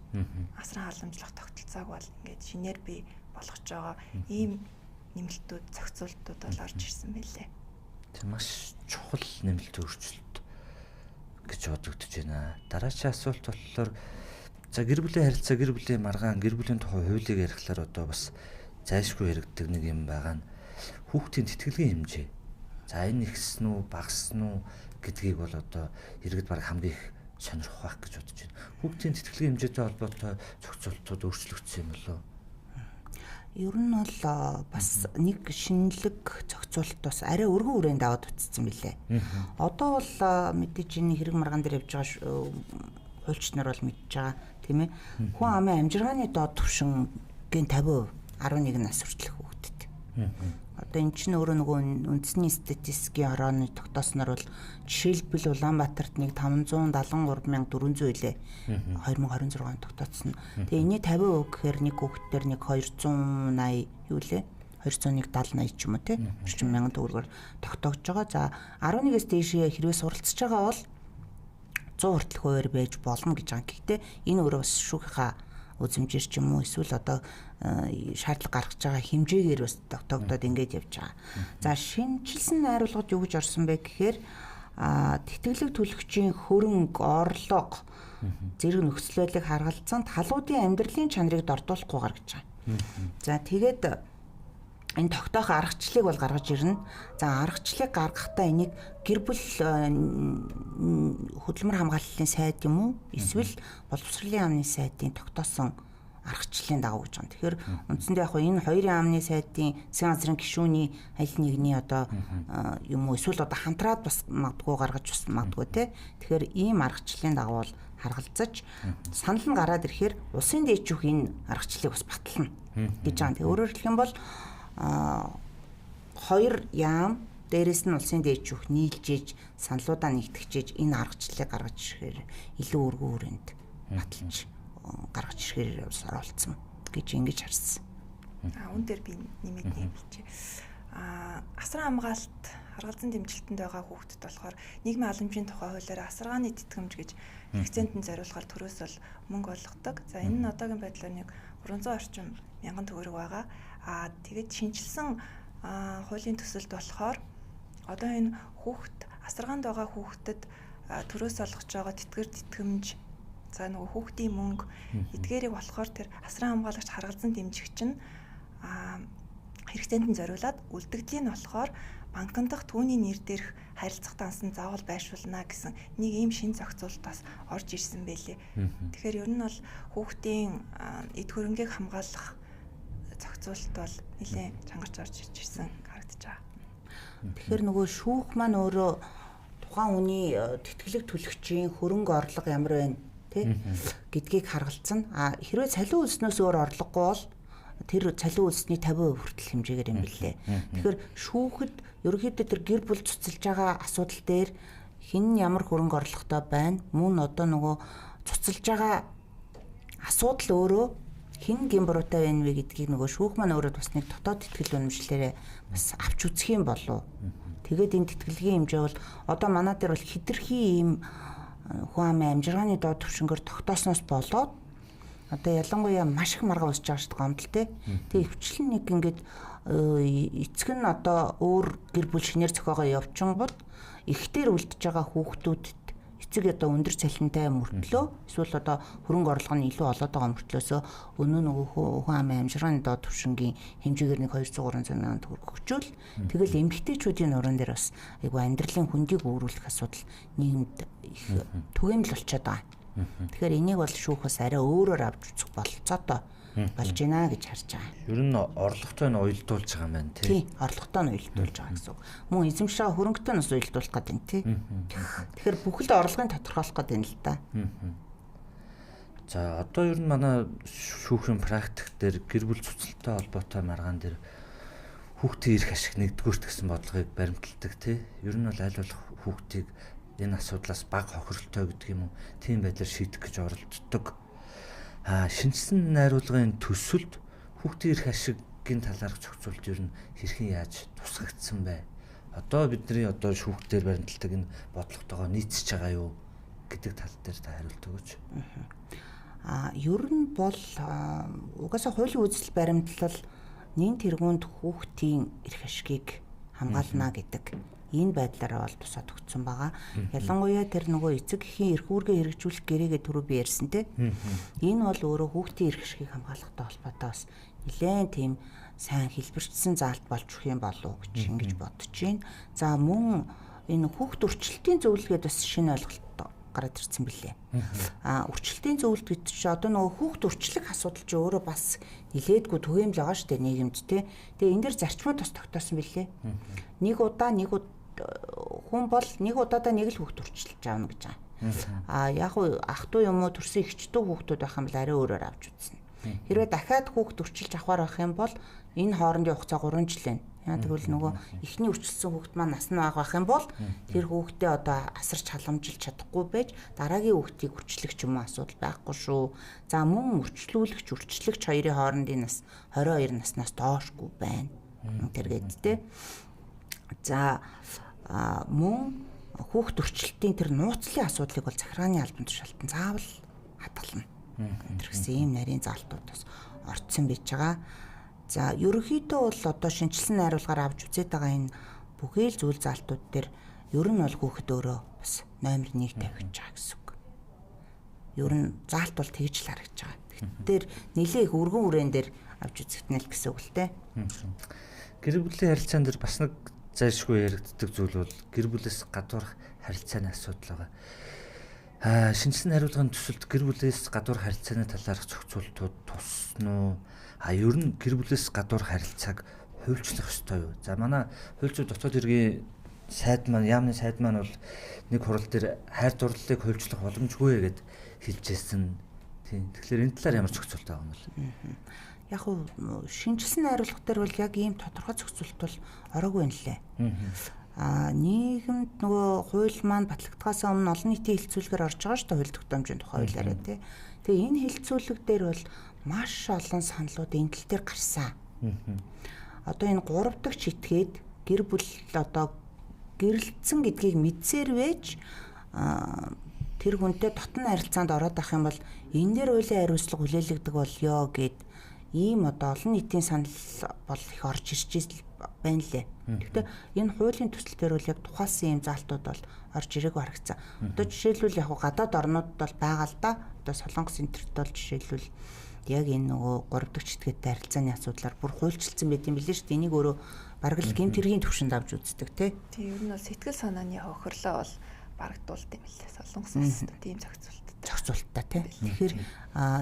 асран халамжлах тогтолцоог бол ингээд шинээр бий болгож байгаа ийм нэмэлтүүд зохицуултууд бол орж ирсэн байлээ. Тэр маш чухал нэмэлт өөрчлөлт гэж бодогдож байна. Дараагийн асуулт болохоор за гэр бүлийн харилцаа, гэр бүлийн маргаан, гэр бүлийн тухай хуулийг ярихлаар одоо бас зайлшгүй яригддаг нэг юм байгаа нь хүүхдийн тэтгэлгийн хэмжээ. За энэ ихсэн үү, багассан уу гэдгийг бол одоо иргэд баг хамгийн их сонирхох байх гэж бодож байна. Хүүхдийн тэтгэлгийн хэмжээтэй холбоотой зохицуултууд өөрчлөгдсөн юм болов уу? Ер нь бол бас нэг шинэлэг зохицуулт бас арай өргөн хүрээнд аваад утцсан билээ. Одоо бол мэдээж энэ хэрэг маргаан дээр явж байгаа хуульч нар бол мэдж байгаа тийм ээ. Хүн амын амжиргааны доод түвшингийн 50% 11 нас хүртэлх хүүхдэд. Одоо эн чинь өөрөө нөгөө үндэсний статистикийн хорооны тогтоосноор бол жишээлбэл Улаанбаатарт нэг 573,400 илээ 2026 онд тогтооцсон. Тэгээ энэний 50% гэхээр нэг хүүхдээр нэг 280 юу лээ 270-80 ч юм уу тий 40,000 төгрөгөөр тогтоогдож байгаа. За 11-ээс дээшээ хэрвээ суралцж байгаа бол 100 хүртэлх хувиар байж болно гэж байгаа. Гэхдээ энэ өөрөө бас шүүхийнхаа үзэмжээр ч юм уу эсвэл одоо шаардлага гаргаж байгаа хэмжээгээр бас тогтоогдоод ингэж явж байгаа. За шинжилсэн найруулгад юу гэж орсон бэ гэхээр тэтгэлэг төлөгчийн хөрөнгө, орлого, зэрэг нөхцөл байдлыг харгалзсан талуудын амьдралын чанарыг дордуулахгүйгээр гэж байгаа. За тэгээд энэ тогтоох аргачлалыг бол гаргаж ирнэ. За аргачлалыг гаргахдаа энийг гэр бүл хөдөлмөр хамгааллын сайд юм уу? Эсвэл боловсролын яамны сайдын тогтоосон аргачлалын дагуу гэж байгаа. Тэгэхээр үндсэндээ яг энэ хоёрын яамны сайдын засгийн газрын гишүүний аль нэгний одоо юм уу эсвэл одоо хамтраад бас магадгүй гаргаж бас магадгүй те. Тэгэхээр ийм аргачлалын дагуу бол харгалзаж санал нь гараад ирэхээр улсын дээдчүүх энэ аргачлалыг бас батална гэж байгаа. Тэгээ өөрөөр хэлэх юм бол хоёр яам дээрээс нь улсын дээдчүүх нийлжээж саналуудаа нэгтгэжээж энэ аргачлалыг гаргаж ирэхээр илүү өргөн хүрээнд баталж гаргаж ирэхээр оролцсон гэж ингэж харсан. Үүн дээр би нэмээд хэлчихье. Асран хамгаалалт харгалзан дэмжилтэнд байгаа хүүхдэд болохоор нийгмийн халамжийн тухай хуулиар асаргааны тэтгэмж гэж хэрэгцээнд нь зориулахаар төрөөс бол мөнгө олгодог. За энэ нь одоогийн байдлаар нэг 300 орчим мянган төгрөг байгаа. Тэгээд шинжилсэн хуулийн төсөлд болохоор одоо энэ хүүхд асаргаанд байгаа хүүхдэд төрөөс олгож байгаа тэтгэмж за нөгөө хүүхдийн мөнгө эдгээрийг болохоор тэр асран хамгаалагч харгалзан дэмжигч нь хэрэгцээнд нь зориулаад үлдэгдлийн нь болохоор банкн дахь түүний нэр дээрх харилцах дансан заавал байршуулна гэсэн нэг ийм шин зохицуулт бас орж ирсэн байлээ. Тэгэхээр ер нь бол хүүхдийн эд хөрөнгийг хамгаалах зохицуулт бол нэлээд чангарч орж ирж ирсэн харагдаж байгаа. Тэгэхээр нөгөө шүүх маань өөрөө тухайн хүний тэтгэлэг төлөгчийн хөрөнгө орлого ямар байна тий гэдгийг харгалцсан. Хэрвээ цалин үлснээс өөр орлогогүй бол тэр цалин үлсний 50% хүртэл хэмжээгээр юм билээ. Тэгэхээр шүүхэд ерөнхийдөө тэр гэр бүл цуцалж байгаа асуудал дээр хэн ямар хөрөнгө орлоготой байна? Мөн одоо нөгөө цуцалж байгаа асуудал өөрөө хэн гин буруутай байна вэ гэдгийг нөгөө шүүх маань өөрөө бас нэг дотоод итгэл үнэмшлэрээ бас авч үзэх юм болов. Тэгээд энэ тэтгэлгийн хэмжээ бол одоо манай дээр бол хэтэрхий ийм хүн амын амжиргааны доод түвшингээр тогтоосноос болоод одоо ялангуяа маш их маргаа усж байгаа шүү дээ гомдол те. Тэгээ өвчлэн нэг ингээд эцэг нь одоо өөр гэр бүл шинээр зохиогоо явчихгод ихтер үлдэж байгаа хүүхдүүдэд эцэг одоо өндөр цалинтай мөртлөө эсвэл одоо хөрөнгө орлого нь илүү олоод байгаа мөртлөөсөө өнөө нөгөө хүн амын амжиргааны доод түвшингийн хэмжээгээр нэг 200-300 мянган төгрөг өгчөөл тэгэл эмэгтэйчүүдийн нуруунд дээр бас айгу амьдралын хөндийг өөрүүлэх асуудал нийгэмд их түгээмэл болчиход байгаа. Тэгэхээр энийг бол шүүхээс арай өөрөөр авч үзэх болцоотой болж байна гэж харж байгаа. Ер нь орлоготой нь уялдуулж байгаа юм байна тий. Орлоготой нь уялдуулж байгаа гэсэн үг. Мөн эзэмшиж байгаа хөрөнгөтэй нь бас уялдуулах гэдэг юм тий. Тэгэхээр бүхэл орлогыг тодорхойлох гэдэг юм л да. За одоо ер нь манай шүүхийн практик дээр гэр бүл цуцалтай холбоотой маргаан дээр хүүхдийн эрх ашиг нэгдүгürt гэсэн бодлогыг баримталдаг тий. Ер нь бол аль болох хүүхдийг энэ асуудлаас бага хохиролтой гэдэг юм уу тийм байдлаар шийдэх гэж оролддог. Шинжсэн найруулгын төсөлд хүүхдийн эрх ашигын талаарх зохицуулт ер нь хэрхэн яаж тусгагдсан бэ? Одоо бидний одоо шүүхтээр баримталдаг энэ бодлоготойгоо нийцэж байгаа юу гэдэг тал дээр та хариулт өгөөч. Ер нь бол угаасаа хуулийн үзэл баримтлал нэн тэргуунд хүүхдийн эрх ашигыг хамгаална гэдэг энэ байдлаараа бол тусаад өгсөн байгаа. Ялангуяа тэр нөгөө эцэг эхийн эрх үүргээ хэрэгжүүлэх гэрээгээ түрүү би ярьсан те. Энэ бол өөрөө хүүхдийн эрх ашигыг хамгаалахтай холбоотой бас нэлээд тийм сайн хэлбэрчсэн заалт болж өгөх юм болов уу гэж ингэж бодож байна. За мөн энэ хүүхд өрчлөлтийн зөвлөгөөд бас шинэ ойлголт гараад ирсэн билээ. Өрчлөлтийн зөвлөлт гэдэг чинь одоо нөгөө хүүхд өрчлөх асуудал чинь өөрөө бас нилээдгүй түгээмэл байгаа шүү дээ нийгэмд те. Тэгээ энэ дэр зарчмууд бас тогтоосон билээ. Нэг хүн бол нэг удаадаа нэг л хүүхд өрчлөж аавна гэж байгаа. Яг уу ах トゥ юм уу төрсөн ихчдүү хүүхдүүд байх юм бол арай өөрөөр авч үзнэ. Хэрвээ дахиад хүүхд өрчилж авахар байх юм бол энэ хоорондын хугацаа 3 жил байна. Яа тэгвэл нөгөө эхний өрчилсөн хүүхд маань нас нь бага байх юм бол тэр хүүхдээ одоо асарч халамжилж чадахгүй байж дараагийн хүүхдийг өрчлөх ч юм уу асуудал байхгүй шүү. За мөн өрчлүүлэгч өрчлөгч хоёрын хоорондын нас 22 наснаас доошгүй байна. Тэргээд тэ. За мөн хүүхд өрчлөлтийн тэр нууцлын асуудлыг бол захиргааны албан тушаалтан заавал хадгална. Тэр гэсэн ийм нарийн заалтууд бас орцсон байж байгаа. За ерөнхийдөө бол одоо шинжилсэн найруулгаар авч үзээд байгаа энэ бүхэл зүйл заалтууд дээр ер нь бол хүүхэд өөрөө бас номер 1 тавьж байгаа гэсэн үг. Ер нь заалт бол тэгж л харагдаж байгаа. Тэгэхээр нэлээ их өргөн үрээн дээр авч үзэхтнэ л гэсэн үг л дээ. Гэр бүлийн харилцаан дээр бас нэг зайлшгүй яригддаг зүйл бол гэр бүлээс гадуурх харилцааны асуудал байгаа. Шинжилсэн хариулгын төсөлд гэр бүлээс гадуурх харилцааны талаарх зохицуултууд тусна уу? Ер нь гэр бүлээс гадуурх харилцааг хуульчлах ёстой юу? За манай хуульчид дотоод хэргийн сайд маань, яамны сайд маань бол нэг хурал дээр хайр дурлалыг хуульчлах боломжгүй гэд хэлжсэн. Тийм. Тэгэхээр энэ талаар ямар зохицуулт байгаа юм бэ? Яг уу шинжилсэн найруулга дээр бол яг ийм тодорхой зохицуулт бол ороогүй юм лээ. Нийгэмд нөгөө хууль маань батлагдахаас өмнө олон нийтийн хилцүүлгээр орж байгаа шүү дээ хууль тогтоомжийн тухай хуулиараа тий. Тэгээ энэ хилцүүлэг дээр бол маш олон саналууд энэ тал дээр гарсан. Одоо энэ 3 дахь читгээд гэр бүл одоо гэрэлтсэн гэдгийг мэдсээр байж тэр хүнтэй дотн харилцаанд ороод ах юм бол энэ дээр хуулийн хариуцлага хүлээлгдэг болёо гэд ийм одоо олон нийтийн санал бол их орж ирж байна лээ. Гэхдээ энэ хуулийн төсөл дээр бол яг тухайлсан ийм заалтууд бол орж ирээгүй харагдсан. Одоо жишээлбэл яг гадаад орнуудад бол байгаа л да. Одоо Солонгос энтерт бол жишээлбэл яг энэ нөгөө 3 дахь читгээтэй харилцааны асуудлаар бүр хуульчилсан байт юм билээ шүү дээ. Энийг өөрөө бараг л гэмт хэргийн төвшөнд авч үздэг тий. Тийм ер нь бол сэтгэл санааны хохирлоо бол барагдуулт юм лээ. Солонгос улсад тийм зохицуулттай тий. Тэгэхээр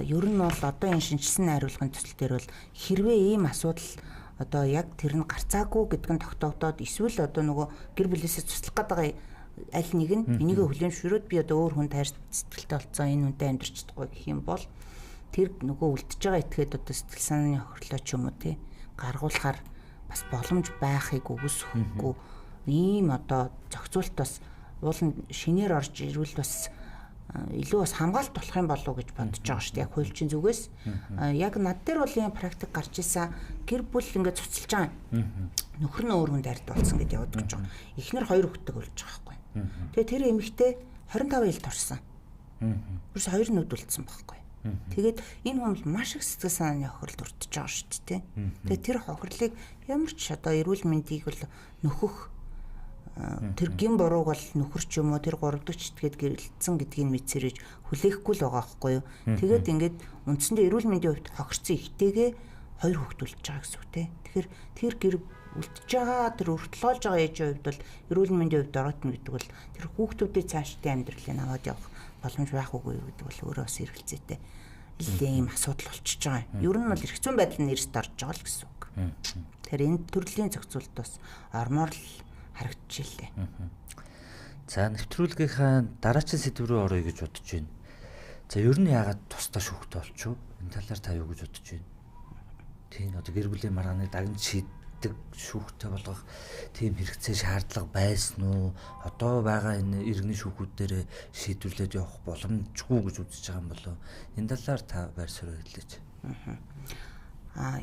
ер нь бол одоо энэ шинжилсэн найруулгын төсөл дээр бол хэрвээ ийм асуудал одоо яг тэр нь гарцаагүй гэдг нь тогтоогдоод эсвэл одоо нөгөө гэр бүлээсээ туслах гэдэг аль нэг нь энийг хүлээмжшүүрээд би одоо өөр хүнд хайр сэтгэлтэй болцсон энэ хүнтэй амьдарч чадахгүй гэх юм бол тэр нөгөө үлдэж байгаа этгээд одоо сэтгэл санааны хохирлоо ч юм уу тий гаргуулахаар бас боломж байхыг үгүйсэхгүй ийм одоо зохицуулт бас уул нь шинээр орж ирвэл бас илүү бас хамгаалт болох юм болов уу гэж бодож байгаа шүү дээ. Яг хуульчин зүгээс яг над дээр бол ийм практик гарч исэн гэр бүл ингээд цуцлж байгаа юм. Нөхөр нь өөр хүнд ард болсон гэдээ яваад гэж байгаа. Эхнэр 2 хүүхэдтэй болж байгаа байхгүй. Тэгээ тэр эмэгтэй 25 жилд орсон. Бүрс 2 нүд үлдсэн байхгүй. Тэгээд энэ хүн маш их сэтгэл санааны хохирлд өртөж байгаа шүү дээ. Тэгээд тэр хохирлыг ямар ч одоо эрүүл мэндийг бол нөхөх тэр гин бурууг бол нөхөр ч юм уу тэр 3 дахь читгээд гэрэлтсэн гэдгийг мэдсэрэж хүлээхгүй л байгаа байхгүй юу. Тэгээд ингээд үндсэндээ эрүүл мэндийн хувьд хохирцсон ихтэйгээ 2 хүүхэд үлдэж байгаа гэсэн үг те. Тэгэхээр тэр гэр үлдэж байгаа тэр өртөлгөөлж байгаа ээжийн хувьд бол эрүүл мэндийн хувьд оройтно гэдэг бол тэр хүүхдүүдийн цаашдын амьдралыг аваад явах боломж байх үгүй гэдэг бол өөрөө бас эргэлзээтэй. Илээ ийм асуудал болчихж байгаа юм. Ер нь бол эрх зүйн байдал нэрст орж байгаа л гэсэн үг. Тэгэхээр энэ төрлийн зохицуулт бас ормоор л харагдчихжээ. За нэвтрүүлгийнхаа дараагийн сэдв рүү оръё гэж бодож байна. За ер нь яагаад тусдаа шүүхтэй болчихв? Энэ талаар та юу гэж бодож байна? Тийм одоо гэр бүлийн маргааны дагнж шийддэг шүүхтэй болгох тийм хэрэгцээ шаардлага байсан уу? Одоо байгаа энэ иргэний шүүхүүд дээр шийдвэрлээд явах боломжгүй гэж үзэж байгаа юм болов? Энэ талаар та байр суурь хэлээч.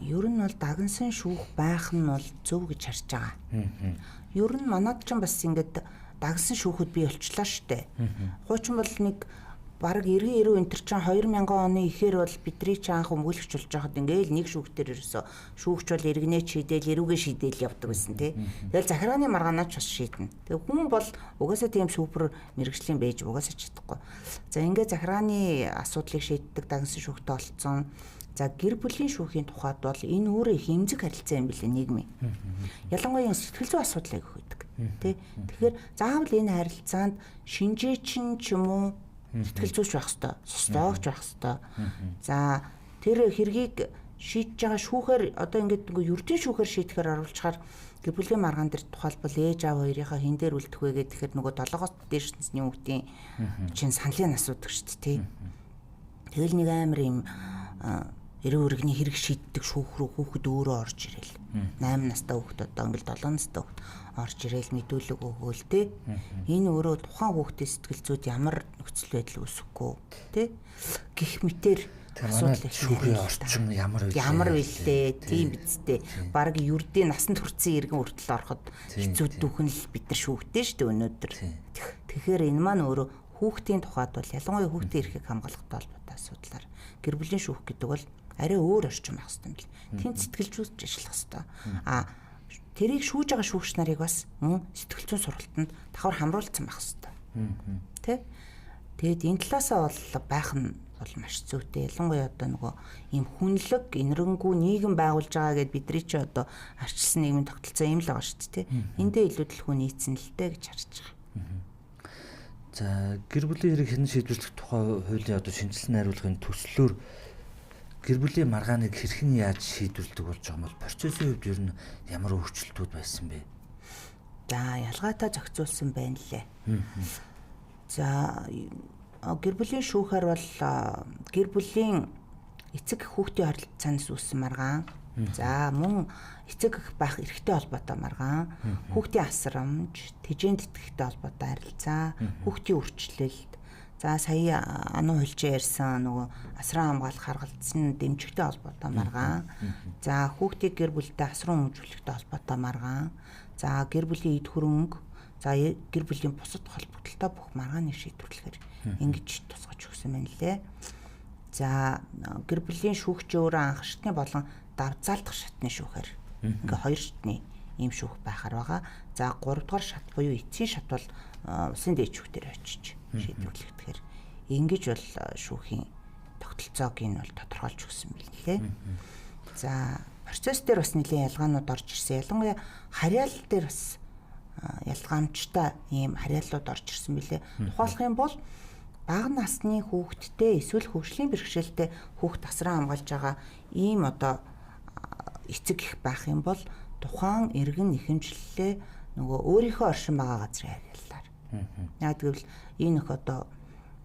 Ер нь бол дагнсан шүүх байх нь бол зөв гэж харж байгаа. Ер нь манад ч бас ингээд дагсан шүүхүүд бий болчлаа штэ. Хуучин бол нэг бараг 90 энэ төр чинь 2000 оны ихээр бол бидний ч анх өмгөөлөгч болж байхад ингээл нэг шүүхтэр ерөөсө шүүгч бол иргэнээ шийдээл эрүүгээ шийдээл явдаг гэсэн тий. Тэгэл захиргааны маргаанаач бас шийднэ. Тэг хүн бол угаасаа тийм супер мэрэгжлийн байж угаасаа чадахгүй. За ингээд захиргааны асуудлыг шийддэг дагсан шүүхтэй болцсон. За гэр бүлийн шүүхийн тухайд бол энэ өөрөө их эмзэг харилцаа юм билээ нийгмийн. Ялангуяа сэтгэл зүйн асуудлыг өгдөг. Тэ. Тэгэхээр заавал энэ харилцаанд шинжээчин ч юм уу сэтгэл зүйч байх хэвээр, социологч байх хэвээр. За тэр хэргийг шийдэж байгаа шүүхээр одоо ингээд нөгөө ердийн шүүхээр шийдэхээр оруулчихаар гэр бүлийн маргаан дээр тухайлбал ээж аав хоёрынхаа хэн дээр үлдэх вэ гэхээр нөгөө 7-оос дээшнсний хүүхдийн чинь саналын асуудаг шүү дээ. Тэгэл нэг амар юм эрүү өргөний хэрэг шийддэг шүүх рүү хүүхэд өөрөө орж ирээл. 8 настай хүүхэд одоо ингээл 7 настай хүүхэд орж ирээл мэдүүлэг өгөөл тэ. Энэ өөрөө тухайн хүүхдийн сэтгэл зүйд ямар нөхцөл байдал үүсэхгүй тэ. Гэх мэтэр асуудал шүүхийн орчин ямар вэлээ тийм бидтэй. Бараг ердийн насанд хүрсэн иргэн хүртэл ороход хэцүү дүүхэн л бид нар шүүхтэй шүү дээ өнөөдөр. Тэгэхээр энэ маань өөрөө хүүхдийн тухайд бол ялангуяа хүүхдийн эрхийг хамгаалахтай холбоотой асуудлаар гэр бүлийн шүүх гэдэг бол арай өөр орчин байх хэрэгтэй юм бэл. Тэнд сэтгэлжүүлж ажиллах хэрэгтэй. Тэрийг шүүж байгаа шүүгч нарыг бас мөн сэтгэл зүйн сургалтанд давхар хамруулсан байх хэрэгтэй. Тэ? Тэгэд энэ талаасаа бол байх нь бол маш зүйтэй. Ялангуяа одоо нөгөө ийм хүнлэг, инэрэнгүй нийгэм байгуулж байгаа гэдээ бидний чи одоо арчилсан нийгмийн тогтолцоо юм л байгаа шүү дээ. Эндээ илүүдэл хүн нийцэн л дээ гэж харж байгаа. За гэр бүлийн хэрэг хэн шийдвэрлэх тухай хуулийн одоо шинжилсэн найруулгын төслөөр гэр бүлийн маргааныг хэрхэн яаж шийдвэрлэдэг болж байгаа юм бол процессын хувьд ер нь ямар өөрчлөлтүүд байсан бэ? За ялгаатай зохицуулсан байна лээ. За гэр бүлийн шүүхээр бол гэр бүлийн эцэг хүүхдийн харилцаанаас үүссэн маргаан. За мөн эцэг эх байх эрхтэй холбоотой маргаан, хүүхдийн асрамж, тэжээнд итгэхтэй холбоотой харилцаа, хүүхдийн үрчлэлт. За сая ануу хэлж ярьсан нөгөө асран хамгаалах харгалзсан дэмжигтэй холбоотой маргаан. За хүүхдийн гэр бүлтэй асран өмжүүлэхтэй холбоотой маргаан. За гэр бүлийн эд хөрөнгө, за гэр бүлийн бусад холбогдлолтой бүх маргааныг шийдвэрлэхээр ингэж тусгаж өгсөн байна лээ. За гэр бүлийн шүүгч өөрөө анх шатны болон давзаалдах шатны шүүхээр ингээ 2 шатны ийм шүүх байхаар байгаа. За 3 дугаар шат буюу эцсийн шат бол улсын дээд шүүхтэр очиж шийдвэрлэхээр ингэж бол шүүхийн тогтолцоог нь бол тодорхойлж өгсөн байна лээ. За процесс дээр бас нэлийн ялгаанууд орж ирсэн. Ялангуяа харьяал дээр бас ялгаамжтай ийм харьяалууд орж ирсэн билээ. Тухайлах юм бол бага насны хүүхэдтэй эсвэл хөгжлийн бэрхшээлтэй хүүхэд асран хамгаалж байгаа ийм одоо эцэг их байх юм бол тухайн иргэн нэхэмжлэлээ нөгөө өөрийнхөө оршин байгаа газрын харьяалаар. Яг гэвэл энэ их одоо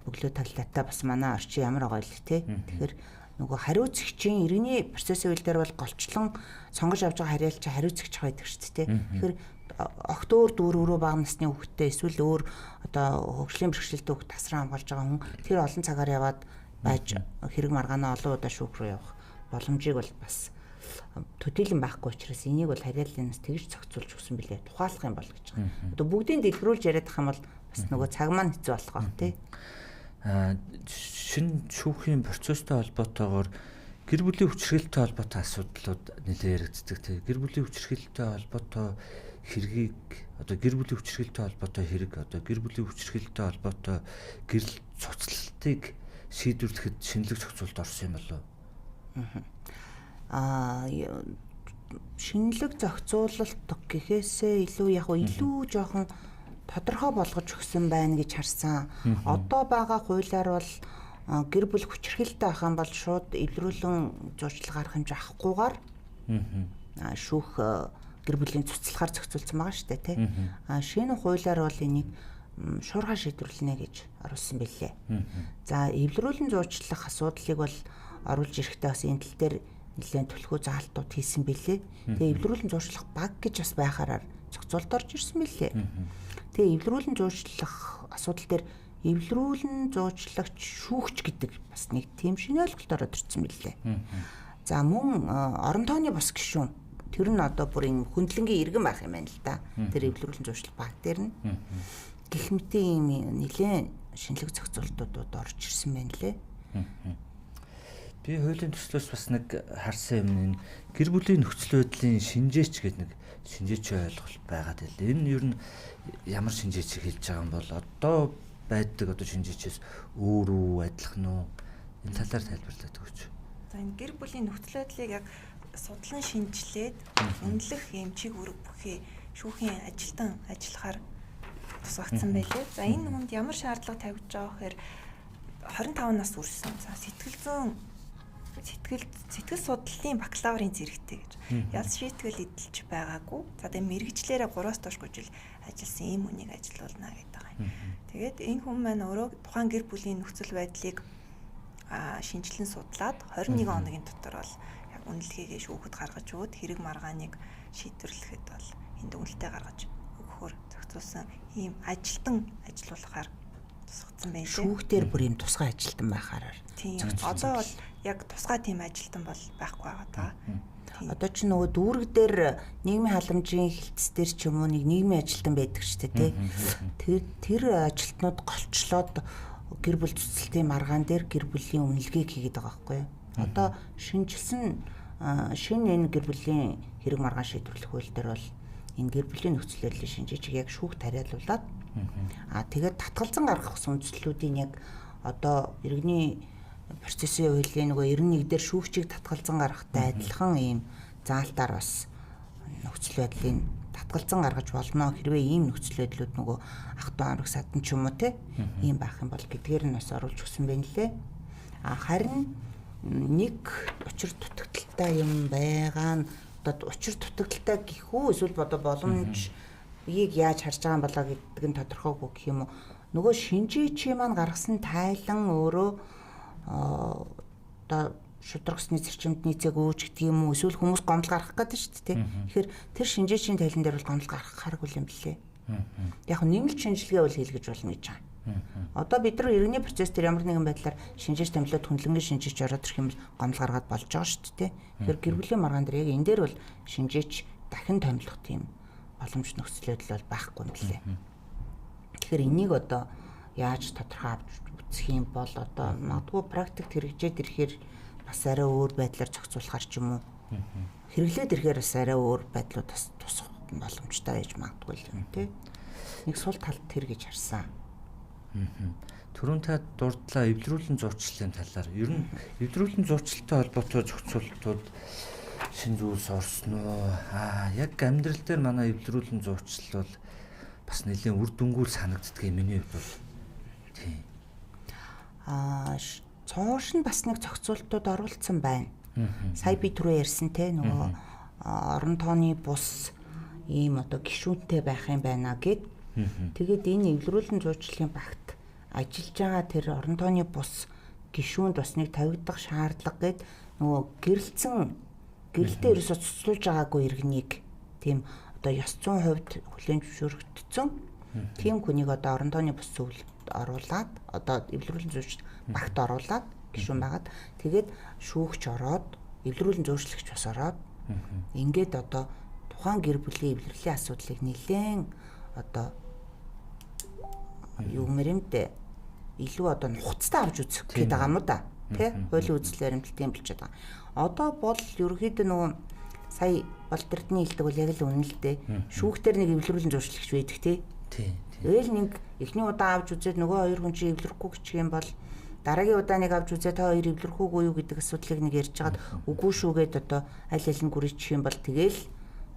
өглөө таллаатай бас манай орчин ямар байгаа л те. Тэгэхээр нөгөө хариуцагчийн иргэний процессын үйл дээр бол голчлон сонгож авч байгаа харьяалч хариуцагч байдаг шүү дээ. Тэгэхээр огт өөр дүүрөө бага насны хүүхдтэй эсвэл өөр одоо хөгжлийн бэрхшээлтэй хүүхд тасран хамгаалж байгаа хүн тэр олон цагаар яваад байж хэрэг маргаанаа олон удаа шүүх рүү явах боломжийг бол бас төдийлөн байхгүй учраас энийг бол харьяаллынаас тэгж зохицуулж өгсөн билээ. Тухайлах юм бол гэж байгаа. Одоо бүгдийг дэлгэрүүлж яриад ах юм бол бас нөгөө цаг маань хэцүү болох байх тий. Шинэ шүүхийн процесстэй холбоотойгоор гэр бүлийн хүчирхээлтэй холбоотой асуудлууд нэлээд яригддаг тий. Гэр бүлийн хүчирхээлтэй холбоотой хэргийг одоо гэр бүлийн хүчирхээлтэй холбоотой хэрэг одоо гэр бүлийн хүчирхээлтэй холбоотой гэрэл цуцлалтыг шийдвэрлэхэд шинэлэг зохицуулалт орсон юм болов уу? Шинэлэг зохицуулалт гэхээсээ илүү яг илүү жоохон тодорхой болгож өгсөн байна гэж харсан. Одоо байгаа хуулиар бол гэр бүл хүчирхээлтэй ах юм бол шууд эвлэрүүлэн зуршлага гарах хэмжээ авахгүйгээр шүүх гэр бүлийн цуцлахаар зохицуулсан байгаа шүү дээ тий. Шинэ хуулиар бол энийг шуурга шийдвэрлэнэ гэж оруулсан билээ. За эвлэрүүлэн зурчлах асуудлыг бол оруулж ирэхдээ бас энэ тал дээр нэлээд төлхөө заалтууд хийсэн билээ. Тэгээ эвлэрүүлэн зуршлах баг гэж бас байхаараар зохицуулт орж ирсэн билээ. Тэгээ эвлэрүүлэн зуршлах асуудал дээр эвлэрүүлэн зуучлагч шүүгч гэдэг бас нэг тийм шинэ ойлголт ороод ирсэн билээ. За мөн орон тооны бус гишүүн тэр нь одоо бүр энэ хөндлөнгийн иргэн байх юм байна л да. Тэр эвлэрүүлэн зуршлах баг дээр нь гэх мэт юм нэлээд шинэлэг зохицуултууд орж ирсэн байна лээ. Би хуулийн төслөөс бас нэг харсан юм нь гэр бүлийн нөхцөл байдлын шинжээч гэдэг нэг шинжээч ойлголт байгаад байлаа. Энэ ер нь ямар шинжээч хэлж байгаа юм бол одоо байдаг одоо шинжээчээс өөр үү адилхан уу? Энэ талаар тайлбарлаад өгөөч. За энэ гэр бүлийн нөхцөл байдлыг яг судлан шинжилээд үнэлэх юм чиг үүрэг бүхий шүүхийн ажилтан ажиллахаар тусгагдсан байлээ. За энэ хүнд ямар шаардлага тавьж байгаа гэхээр 25 нас хүрсэн. За сэтгэл судлалын бакалаврын зэрэгтэй гэж. Ялц шийтгэл эдэлж байгаагүй. За тэгээ мэрэгчлэрээ 3-аас доош жил ажилласан ийм хүнийг ажилуулна гэдэг байгаа юм. Тэгээд энэ хүн маань өөрөө тухайн гэр бүлийн нөхцөл байдлыг шинжилэн судлаад 21 хоногийн дотор бол яг үнэлгээгээ шүүхэд гаргаж өгөөд хэрэг маргааныг шийдвэрлэхэд бол энэ дүгнэлтээ гаргаж өгөхөөр зохицуулсан ийм ажилтан ажиллуулахаар тусгацсан байх. Шүүхтэр бүр ийм тусгай ажилтан байхаараар. Тийм. Одоо бол яг тусгай тийм ажилтан бол байхгүй байгаа даа. Одоо ч нөгөө дүүрэг дээр нийгмийн халамжийн хилцс дээр ч юм уу нэг нийгмийн ажилтан байдаг ч тий. Тэр ажилтнууд голчлоод гэр бүл цэцлэлтийн маргаан дээр гэр бүлийн үнэлгээг хийгээд байгаа байхгүй юу? Одоо шинэ энэ гэр бүлийн хэрэг маргаан шийдвэрлэх хууль дээр бол энэ гэр бүлийн нөхцөл байдлын шинжээчийг яг шүүхт хариалуулаад тэгээд татгалзан гаргах үндслүүдийн яг одоо иргэний процессын хуулийн нөгөө 91 дээр шүүгчийг татгалзан гаргахтай адилхан ийм заалтаар бас нөхцөл байдлын татгалзан гаргаж болно. Хэрвээ ийм нөхцөл байдлууд нөгөө ах トゥ амрах садан ч юм уу те ийм байх юм бол гэдгээр нь бас оруулж өгсөн байна лээ. Харин нэг учир дутагдaltaй юм байгаа нь одоо учир дутагдaltaй гэх үү эсвэл боломж яаж харж байгаа юм болоо гэдэг нь тодорхойгүй гэх юм уу. Нөгөө шинжээчийн маань гаргасан тайлан өөрөө одоо шударгасны зарчимд нийцээг үүж гэдэг юм уу эсвэл хүмүүс гомдол гаргах гэдэг шүү дээ. Тэгэхээр тэр шинжээчийн тайлан дээр бол гомдол гаргахааргүй юм билээ. Яг нэмэлт шинжилгээ бол хийлгэж болно гэж байгаа. Одоо бид нар иргэний процесс дээр ямар нэгэн байдлаар шинжээч томилоод хүндлэнгийн шинжээч ороод ирэх юм бол гомдол гаргаад болж байгаа шүү дээ. Тэгэхээр гэр бүлийн маргаан дээр яг энэ дээр бол шинжээч дахин томилох тийм боломж нөхцөл байдал бол байхгүй юм билээ. Тэгэхээр энийг одоо яаж тодорхой авч үзэх юм бол одоо магадгүй практикт хэрэгжээд ирэхээр бас арай өөр байдлаар зохицуулахар ч юм уу. Хэрэглээд ирэхээр бас арай өөр байдлууд бас тусах боломжтой байж магадгүй л юм тий. Нэг сул талд тэр гэж харсан. Түрүүн та дурдлаа эвлэрүүлэн зурчлалын талаар. Ер нь эвлэрүүлэн зурчлалтай холбоотой зохицуултууд шинэ зүйлс орсон уу? Яг амьдрал дээр манай эвлэрүүлэн зурчлал бол бас нэлийн үр дүнгүүр санагддгийг миний хувьд бол тийм. Цоош нь бас нэг зохицуултууд оруулсан байна. Сая би түрүү ярьсан те нөгөө орон тооны бус ийм одоо гишүүнтэй байх юм байна гэд. Тэгээд энэ эвлэрүүлэн зурчлалын багт ажиллаж байгаа тэр орон тооны бус гишүүнд бас нэг тавигдах шаардлага гээд нөгөө гэрэлдээ ерөөсө цуцлуулж байгаагүй иргэнийг тийм одоо ёс зүйн хувьд хүлээн зөвшөөрөгдсөн тийм хүнийг одоо орон тооны бус зөвлөлд оруулаад одоо эвлэрүүлэн зөвшөөрч багт оруулаад гишүүн байгаад тэгээд шүүгч ороод эвлэрүүлэн зөвшөөрөгч бас ороод ингээд одоо тухайн гэр бүлийн эвлэрлэлийн асуудлыг нэлээн одоо юу мэрэмдээ илүү одоо нухацтай авч үзэх гээд байгаа юм да тий хуулийн үзэл баримтлалтын болчиход байгаа. Одоо бол ерөөхдөө нөгөө сая Болтердны хэлдэг бол яг л үнэн л дээ. Шүүхтэр нэг эвлэрүүлэн зөвшөөрөгч байдаг тий. Тэгэл нэг эхний удаа авч үзээд нөгөө хоёр хүн чинь эвлэрэхгүй гिचх юм бол дараагийн удааныг авч үзээд та хоёр эвлэрхүүгүй юу гэдэг асуудлыг нэг ярьж хагаад үгүй шүүгээд одоо аль аль нь гүрийчих юм бол тэгэл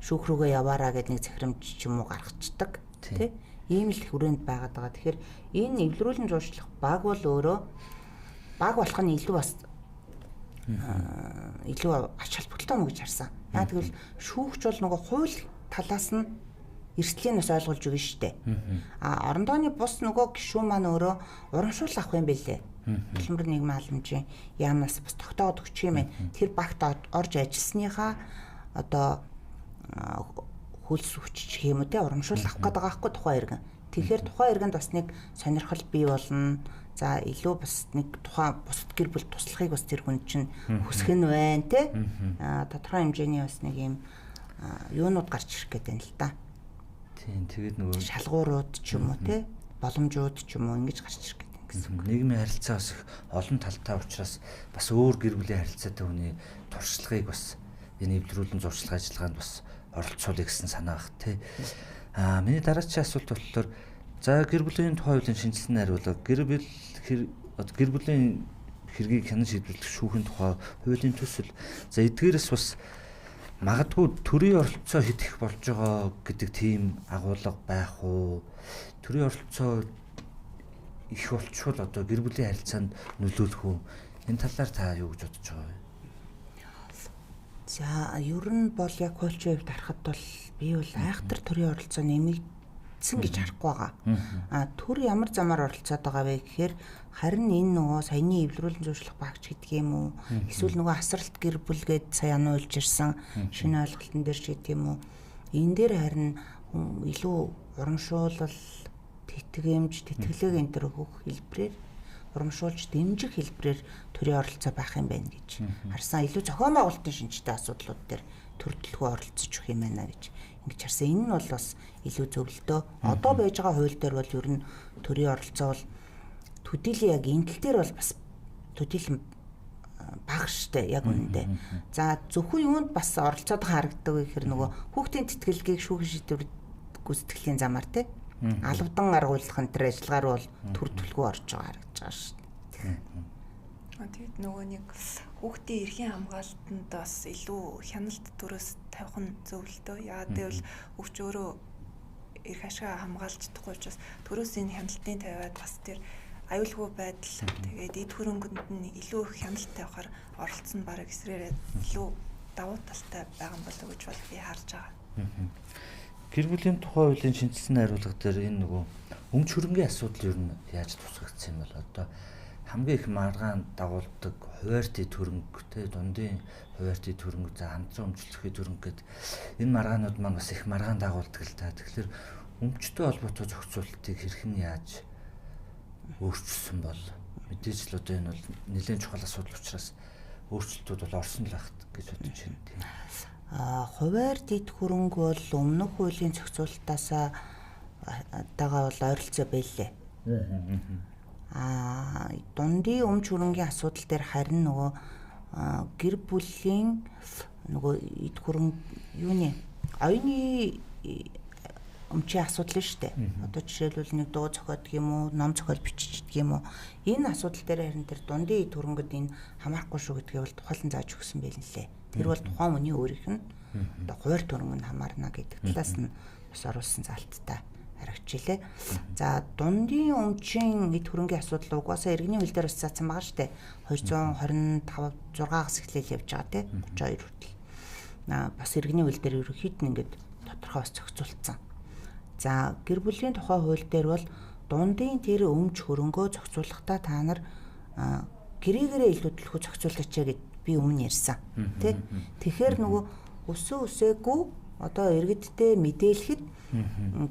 шүүх рүүгээ яваараа гэдэг нэг захирамж ч юм уу гаргацдаг тий. Ийм л хүрээнд байгаад байгаа. Тэгэхээр энэ эвлэрүүлэн зуршлах баг бол өөрөө баг болох нь илүү бас илүү ач холбогдолтой юм гэж харсан. Яг тэгвэл шүүгч бол нөгөө хууль талаас нь эрсдлийг бас ойлгуулж өгнө шүү дээ. Орон тооны бус нөгөө гишүүн маань өөрөө урамшуул авах юм бэлээ. Хэлбэр нийгмийн халамжийн яамнаас бас тогтоогод өгчих юм байна. Тэр багт орж ажилласныхаа одоо хөлс хүч гэх юм уу те урамшуул авах гэдэг байгаа хгүй тухайн иргэн. Тэгэхээр тухайн иргэнд бас нэг сонирхол бий болно. За илүү бас нэг тухайн бусад гэр бүл туслахыг бас тэр хүн чинь хүсэх нь байна те. Тодорхой хэмжээний бас нэг юм юунууд гарч ирэх гээд байна л да. Тийм тэгээд нөгөө шалгуурууд ч юм уу те боломжууд ч юм уу ингэж гарч ирэх гээд гэсэн. Нийгмийн харилцаа бас их олон талтай учраас бас өөр гэр бүлийн харилцаатай хүний туршлагыг бас энэ эвлэрүүлэн зуршлах ажиллагаанд бас оролцуулъя гэсэн санаа баг тий. Миний дараагийн асуулт болохоор за гэр бүлийн тухай хуулийн шинжилсэн хариулга гэр бүлийн хэргийг хянан шийдвэрлэх шүүхийн тухай хуулийн төсөл за эдгээрээс бас магадгүй төрийн оролцоо хэд их болж байгаа гэдэг тийм агуулга байх уу? Төрийн оролцоо их болчвол одоо гэр бүлийн харилцаанд нөлөөлөх үү? Энэ талаар та юу гэж бодож байгаа вэ? За ер нь бол яг хуульчийн хувьд харахад бол би бол айхтар төрийн оролцоо нэмэгдсэн гэж харахгүй байгаа. Төр ямар замаар оролцоод байгаа вэ гэхээр харин энэ нөгөө саяны эвлэрүүлэн зөвшөөрөх багч гэдэг юм уу? Эсвэл нөгөө асралт гэр бүл гээд сая ануулж ирсэн шинэ ойлголтын дээр ч гэдэг юм уу? Энэ дээр харин илүү урамшуулал, тэтгэмж, тэтгэлэг энэ төр өгөх хэлбэрээр урамшуулж дэмжих хэлбэрээр төрийн оролцоо байх юм байна гэж харсан. Илүү зохион байгуулалтын шинжтэй асуудлууд дээр төр төлхөө оролцож өгөх юм байна гэж ингэж харсан. Энэ нь бол бас илүү зөвлөлтөө. Одоо байж байгаа хууль дээр бол ер нь төрийн оролцоо бол төдийлөн яг энэ тал дээр бол бас төдийлөн бага штэ яг үнэндээ. За зөвхөн юунд бас оролцоод харагддаг вэ гэхээр нөгөө хүүхдийн тэтгэлгийг шүүхийн шийдвэр гүйцэтгэлийн замаар те албадан аргуулах энэ төр ажиллагаар бол төр төлхөө орж байгаа харагдаж байгаа шүү дээ. Тэгээд нөгөө нэг хүүхдийн эрхийн хамгаалтанд бас илүү хяналт төрөөс тавих нь зөвлөлтөө. Яагаад гэвэл өвч өөрөө эрх ашгаа хамгаалж чадахгүй учраас төрөөс энэ хяналтын тавиад бас тэр аюулгүй байдал тэгээд эд хөрөнгөнд нь илүү их хяналт тавихаар оролцсон бараг эсрээрээ илүү давуу талтай байгаа юм болов уу гэж бол би харж байгаа. Гэр бүлийн тухай хуулийн шинжилсэн хариулга дээр энэ нөгөө өмч хөрөнгийн асуудал юу нь яаж тусгагдсан юм бол одоо хамгийн их маргаан дагуулдаг хуваарьтын төрөнг те дундын хуваарьтын төрөнг за хамтран өмчлөхийн төрөнг гэдэг энэ маргаанууд маань бас их маргаан дагуулдаг л та. Тэгэхээр өмчтэй холбоотой зохицуултыг хэрхэн яаж өөрчилсөн бол мэдээж л одоо энэ бол нэлээд чухал асуудал учраас өөрчлөлтүүд бол орсон л багт гэж бодож байна тийм. Хуваар дэд хөрөнгө бол өмнөх хуулийн зохицуулалтаас тагаа бол ойролцоо байлээ. Дундын өмч хөрөнгийн асуудал дээр харин нөгөө гэр бүлийн нөгөө эд хөрөнгө юуны оюуны өмчийн асуудал нь шүү дээ. Одоо жишээлбэл нэг дуу зохиодог юм уу, ном зохиол биччихдэг юм уу. Энэ асуудал дээр харин тэр дундын эд хөрөнгөд энэ хамаарахгүй шүү гэдгийг бол тухайлан зааж өгсөн байл нэлээ. Тэр бол тухайн хүний өөрийнх нь одоо хуваар төрөнгөнд хамаарна гэдэг талаас нь бас оруулсан залттай харагчлаа. За дундын өмчийн эд хөрөнгийн асуудал угаасаа иргэний хууль дээр бас заасан байгаа шүү дээ. 225 6-аас эхлээл явж байгаа тий 32 хүртэл. Бас иргэний хууль дээр ерөнхийд нь ингээд тодорхой бас зохицуулсан. За гэр бүлийн тухай хууль дээр бол дундын тэр өмч хөрөнгөө зохицуулахдаа та нар гэрээгээрээ илүү төлөхөө зохицуулаач гэд би өмнө ярьсан. Тэ. Тэгэхээр нөгөө өсөөгүй одоо иргэдтэй мэдээлэхэд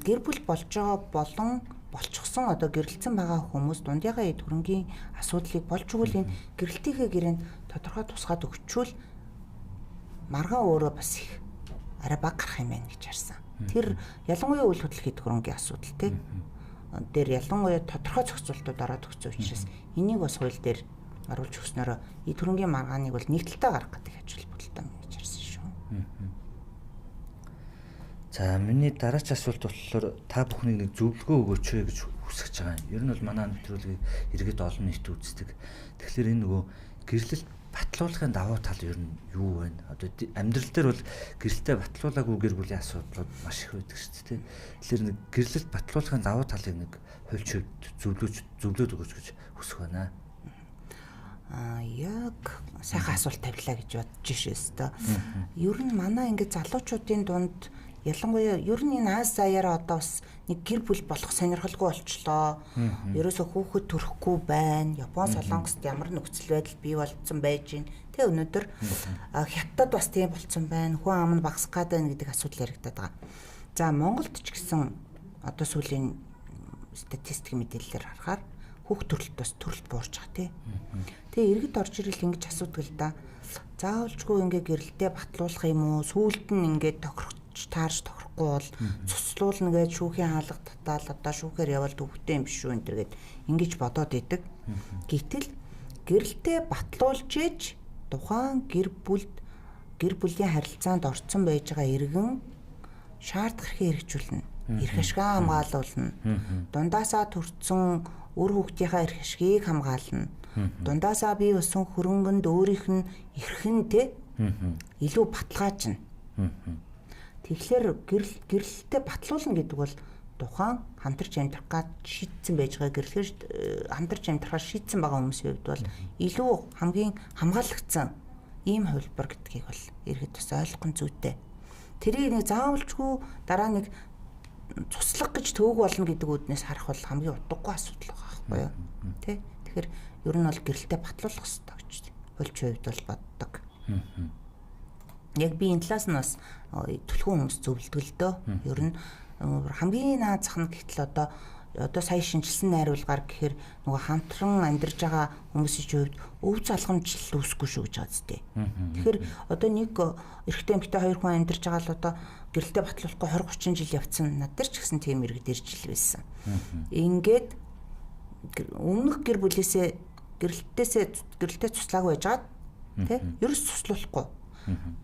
гэр бүл болж байгаа болон болчихсон одоо гэрэлцэн байгаа хүмүүс дундыгаа төрөнгийн асуудлыг болж өгвөл энэ гэрэлтийнхээ гэрээнд тодорхой тусгаад өгчүүл маргаан өөрөө бас их арай баг гарах юм байна гэж харсан. Тэр ялангуяа үйл хөдлөх төрөнгийн асуудал тий. Дээр ялангуяа тодорхой зохицуултууд ороод өгсөн учраас энийг бас хууль дээр оруулж өгснөөрөө и төрөнгийн маргааныг бол нэгдэлтэй гарах гэдэг ажил бодолтой юм гэж харсан шүү. За миний дараач асуулт болохоор та бүхнийг нэг зөвлөгөө өгөөч вэ гэж хүсэж байгаа юм. Ер нь бол манай нэвтрүүлгийг иргэд олон нийт үздэг. Тэгэхээр энэ нөгөө гэрлэлт батлуулахын давуу тал ер нь юу вэ? Одоо амьдрал дээр бол гэрэлтэй батлуулаагүй гэр бүлийн асуудлууд маш их байдаг шүү дээ. Тэгэхээр нэг гэрлэлт батлуулахын давуу талыг нэг хуульч зөвлөд өгөөч гэж хүсэх байна. Яг сайхан асуулт тавилаа гэж бодож шээстэ. Ер нь манай ингээд залуучуудын дунд ялангуяа ер нь энэ аз заяараа одоо бас нэг гэр бүл болох сонирхолгүй болчлоо. Ерөөсө хүүхэд төрөхгүй байна. Япон Солонгост ямар нөхцөл байдал бий болцсон байж гин. Тэ өнөөдөр хятад бас тийм болцсон байна. Хүн ам нь багасах гээд байна гэдэг асуудал яригдаад байгаа. За Монголд ч гэсэн одоо сүүлийн статистик мэдээлэлээр харахаар хүүхд төрөлт бас төрөлт буурч байгаа тий. Тэгээ иргэд орж ирэл ингэж асуудаг л да. Заавалжгүй ингээ гэрэлтэй батлуулах юм уу? Сүүлд нь ингээ таарч тохирохгүй бол цуцлуулна гэж шүүхийн хаалга татаал одоо шүүхээр явал төвхтэй юм биш үү энэ төргээд ингэж бодоод идэг. Гэтэл гэрэлтэй батлуулж иж тухайн гэр бүлийн харилцаанд орцсон байж байгаа иргэн шаардах хэрэг хэрэгжүүлнэ. Эрх ашгаа хамгаалуулна. Дундаасаа төрсэн өр хүүхдийнхаа эрх ашгийг хамгаална. Дундаасаа бий өссөн хөрөнгөнд өөрийнх нь эрхэн те илүү баталгаажна. Тэгэхээр гэрэлтэй батлуулна гэдэг бол тухайн хамтарч амьдрах гад шийдсэн байж байгаа гэрлэхээр хамтарч амьдрахаар шийдсэн байгаа хүмүүсийн хувьд бол илүү хамгийн хамгаалагдсан ийм хувилбар гэдгийг бол иргэд бас ойлгох нь зүйтэй. Тэрийг нэг заавалжгүй дараа нэг цуслах гэж төвөг болно гэдэг үднээс харах бол хамгийн утгагүй асуудал байгаа байхгүй юу? Тэ? Тэгэхээр ер нь бол гэрэлтэй батлуулах хэрэгтэй гэж хуульчийн хувьд бол боддог. Яг би энэ талаас нь бас түлхүүн хүмүүс зөвлөдөг л дөө. Ер нь хамгийн наад зах нь гэтэл одоо сая шинжилсэн найруулгаар гэхээр нөгөө хамтран амьдарч байгаа хүмүүсийн хувьд өв залгамжлал үүсэхгүй шүү гэж байгаа зү. Тэгэхээр одоо нэг эрэгтэй эмэгтэй хоёр хүн амьдарч байгаа л одоо гэрэлтэй батлуулахгүй 20-30 жил явцсан над дээр ч гэсэн тийм иргэд ирж ил байсан. Ингээд өмнөх гэр бүлээсээ гэрэлтэй цуслаагүй байжгаад тий ерөөс цуслуулахгүй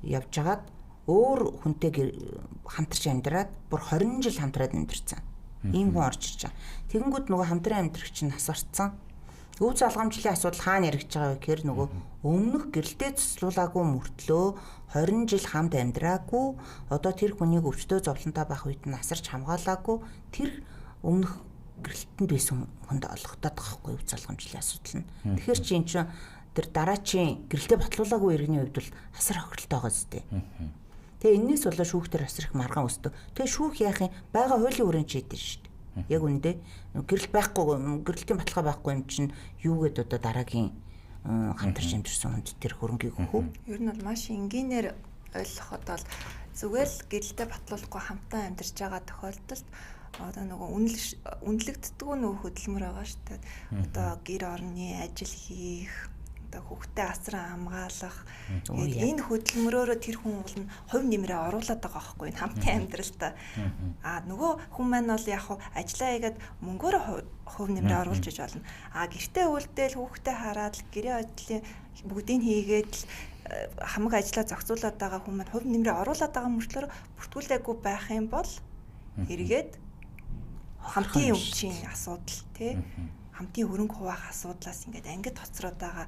явж хагаад өөр хүнтэй хамтарч амьдраад бүр 20 жил хамтраад амьдэрсэн. Ийм хүн орж ирж байгаа. Тэгэнгүүт нөгөө хамтран амьдрах чинь нас орцсон. Өв залгамжлалын асуудал хаана яригдж байгаа вэ гэхээр нөгөө өмнөх гэрэлтэй цуслуулаагүй мөртлөө 20 жил хамт амьдраагүй одоо тэр хүнийг өвчтөө зовлонтой байх үед насарч хамгаалаагүй тэр өмнөх гэрэлтэнд байсан хүнд олгогдоод байгаа хгүй өв залгамжлалын асуудал нь. Тэгэхээр чи эн чинь тэр дараачийн гэрэлтэй батлуулаагүй иргэний хувьд бол асар хохиролтой байгаа зү. Тэгээ энэс болоо шүүхтэр асар их маргаан өсдөг. Тэгээ шүүх яах юм? Бага хуулийн хүрээнд шийдэж шүү дээ. Яг үндэ гэрэл байхгүй гэрэлтийн баталгаа байхгүй юм чинь юу гэдэг одоо дараагийн хамтарч амьдэрсэн хүнд тэр хөрөнгийг өгөх үү? Ер нь бол маш энгийнээр ойлгоход бол зүгээр л гэрэлтэй батлуулахгүй хамтан амьдарч байгаа тохиолдолд одоо нөгөө үнэлэгддэг нөгөө хөдөлмөр байгаа шүү дээ. Одоо гэр орны ажил хийх хүүхдээ асран хамгаалах энэ хөдөлмөрөөрөө тэр хүн бол хувь нэмрээ оруулаад байгаа байхгүй энэ хамтын амьдралтай нөгөө хүн маань бол яг ажиллаа хийгээд мөнгөөрөө хувь нэмрээ оруулж иж болно гэртээ үлдээл хүүхдээ хараад гэрээ ажлын бүгдийг хийгээд хамаг ажиллаа зохицуулаад байгаа хүн маань хувь нэмрээ оруулаад байгаа мөртлөөр бүртгүүлээгүй байх юм бол эргээд хамтын өвчин асуудал тий хамтын хөрөнгө хуваах асуудлаас ингээд ангид хоцроод байгаа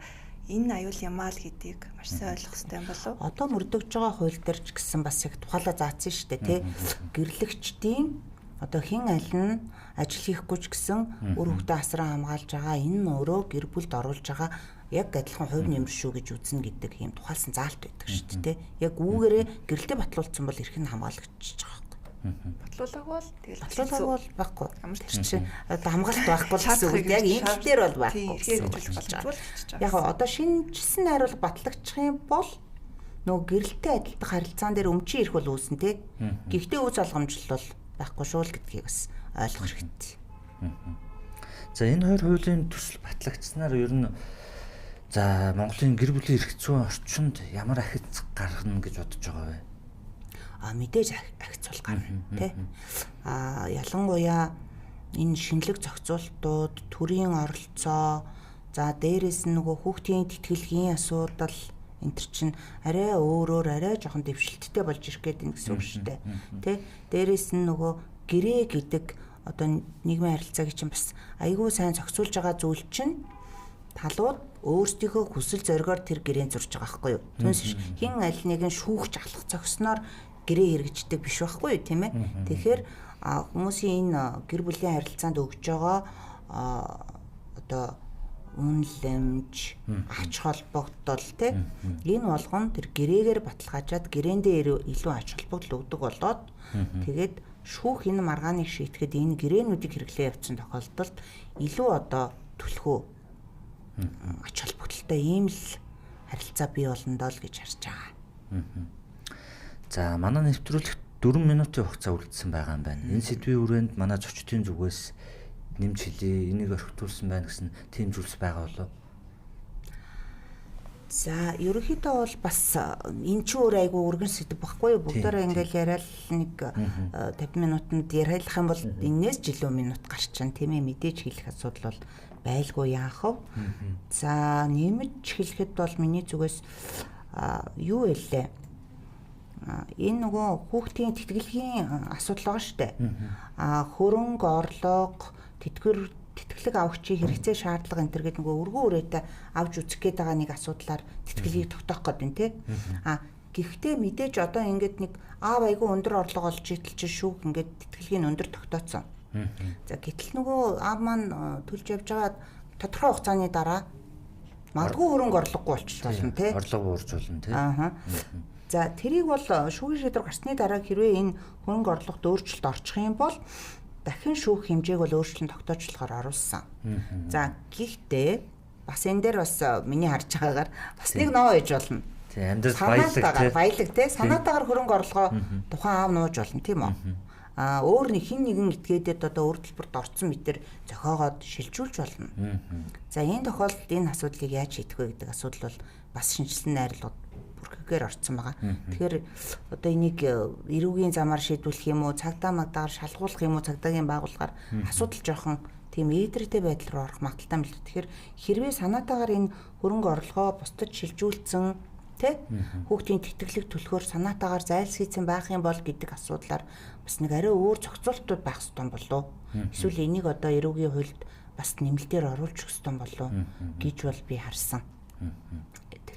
энэ аюул ямаа л гэдгийг маш сайн ойлгох хэрэгтэй юм болов. Одоо мөрдөгж байгаа хууль дээр ч гэсэн бас яг тухайлаа заасан шүү дээ тий. Гэрлэгчдийн одоо хэн аль нь ажил хийхгүй ч гэсэн өр хүүхдээ асран хамгаалж байгаа энэ нь өөрөө гэр бүлд оруулж байгаа яг адилхан хувь нэмэр шүү гэж үзнэ гэдэг юм тухайлсан заалт байдаг шүү дээ тий. Яг үүгээрээ гэрэлтэй батлуулсан бол эрх нь хамгаалагдчихж байгаа байхгүй. Батлуулаагүй бол тэгэл батлуулаагүй бол байхгүй. Ямар ч чинь одоо хамгаалалт байхгүй гэсэн үг. Яг энэ дээр бол байхгүй. Яг одоо шинжилсэн найруулга батлагдчих юм бол нөгөө гэрэлтэй адилтдаг харилцаан дээр өмчийн ирэх бол үүснэ тий. Гэхдээ үз олгомжлол бол байхгүй шүү л гэдгийг бас ойлгох хэрэгтэй. За энэ хоёр хуулийн төсөл батлагдсанаар ер нь за Монголын гэр бүлийн эрх зүйн орчинд ямар ахиц гаргана гэж бодож байгаа вэ? Мэдээж ахиц бол гарна тий. Ялангуяа энэ шинэлэг зохицуултууд, төрийн оролцоо, за дээрээс нь нөгөө хүүхдийн тэтгэлгийн асуудал энэ төр чинь арай өөрөөр арай жоохон дэвшилттэй болж ирэх гээд байна гэсэн үг шүү дээ. Тэ? Дээрээс нь нөгөө гэрээ гэдэг одоо нийгмийн харилцааг чинь бас айгүй сайн зохицуулж байгаа зүйл чинь талууд өөрсдийнхөө хүсэл зоригоор тэр гэрээн зурж байгаа байхгүй юу? Түнш хин аль нэгэн шүүгч алах зогсноор гэрээ хэрэгждэг биш байхгүй юу, тийм ээ? Тэгэхээр хүмүүсийн энэ гэр бүлийн харилцаанд өгж байгаа одоо үнэлэмж, ач холбогдол тийм энэ болгон тэр гэрээгээр баталгаажаад гэрээндээ илүү ач холбогдол өгдөг болоод тэгээд шүүх энэ маргааныг шийтгэхэд энэ гэрээнүүдийг хэрэглээ явуулсан тохиолдолд илүү одоо түлхүү ач холбогдолтой ийм л харилцаа бий болно доо л гэж харж байгаа. За манай нэвтрүүлэгт 4 минутын хугацаа үлдсэн байгаа юм байна. Энэ сэдвийн хүрээнд манай зочдын зүгээс нэмж хэлээ, энийг орхитуулсан байна гэсэн тийм зүйлс байгаа болов. За ерөнхийдөө бол бас эн чинь өөр айгүй өргөн сэдв баггүй юу? Бүгдээрээ ингээл яриад нэг 50 минутанд ярих юм бол энээс ч илүү минут гарч чана тийм ээ, мэдээж хэлэх асуудал бол байлгүй яах вэ? За нэмж хэлэхэд бол миний зүгээс юу вэ? Энэ нөгөө хүүхдийн тэтгэлгийн асуудал байгаа шүү дээ. Хөрөнгө орлого, тэтгэлэг авахчийн хэрэгцээ шаардлага энэ төр гэдэг нөгөө өргөн үрээтэй авч үзэх гээд байгаа нэг асуудлаар тэтгэлгийг тогтоох гээд байна тий. Гэхдээ мэдээж одоо ингээд нэг аав айгүй өндөр орлого олж идэлж шүүх ингээд тэтгэлгийн өндөр тогтооцсон. За гэтэл нөгөө аав маань төлж явж байгаа тодорхой хугацааны дараа магадгүй хөрөнгө орлогогүй болчих болно тий. Орлого буурч болно тий. За тэрийг бол шүүхийн шийдвэр гарсны дараа хэрвээ энэ хөрөнгө орлогот өөрчлөлт орчих юм бол дахин шүүх хэмжээг бол өөрчлөн тогтоочлохоор оруулсан. За гэхдээ бас энэ дээр бас миний харж байгаагаар бас нэг ноо ээж болно. Тий, амьдрал баялаг тий. Санаатаагаар хөрөнгө орлогоо тухайн аав нууж болно тийм үү? Өөр нэг хин нэгэн этгээдэд одоо өөр төлбөрт орцсон мэтэр зохиогоод шилжүүлж болно. За энэ тохиолдолд энэ асуудлыг яаж шийдэх вэ гэдэг асуудал бол бас шинжилсэн найрлага бүрхэгээр орцсон байгаа. Тэгэхээр одоо энийг эрүүгийн замаар шийдвүүлэх юм уу, цагдаа магдаагаар шалгуулах юм уу, цагдаагийн байгууллагаар асуудал жоохон тийм эдрэгтэй байдал руу орох магадaltaй мэл. Тэгэхээр хэрвээ санаатаагаар энэ хөрөнгө орлогоо бусдад шилжүүлсэн тэ хүүхдийн тэтгэлэг төлөхөөр санаатаагаар зайлсхийцэн байх юм бол гэдэг асуудлаар бас нэг арай өөр зохицуултууд байх ёстой болов. Эсвэл энийг одоо эрүүгийн хуульд бас нэмэлтээр оруулж өгөх ёстой болов гэж бол би харсан.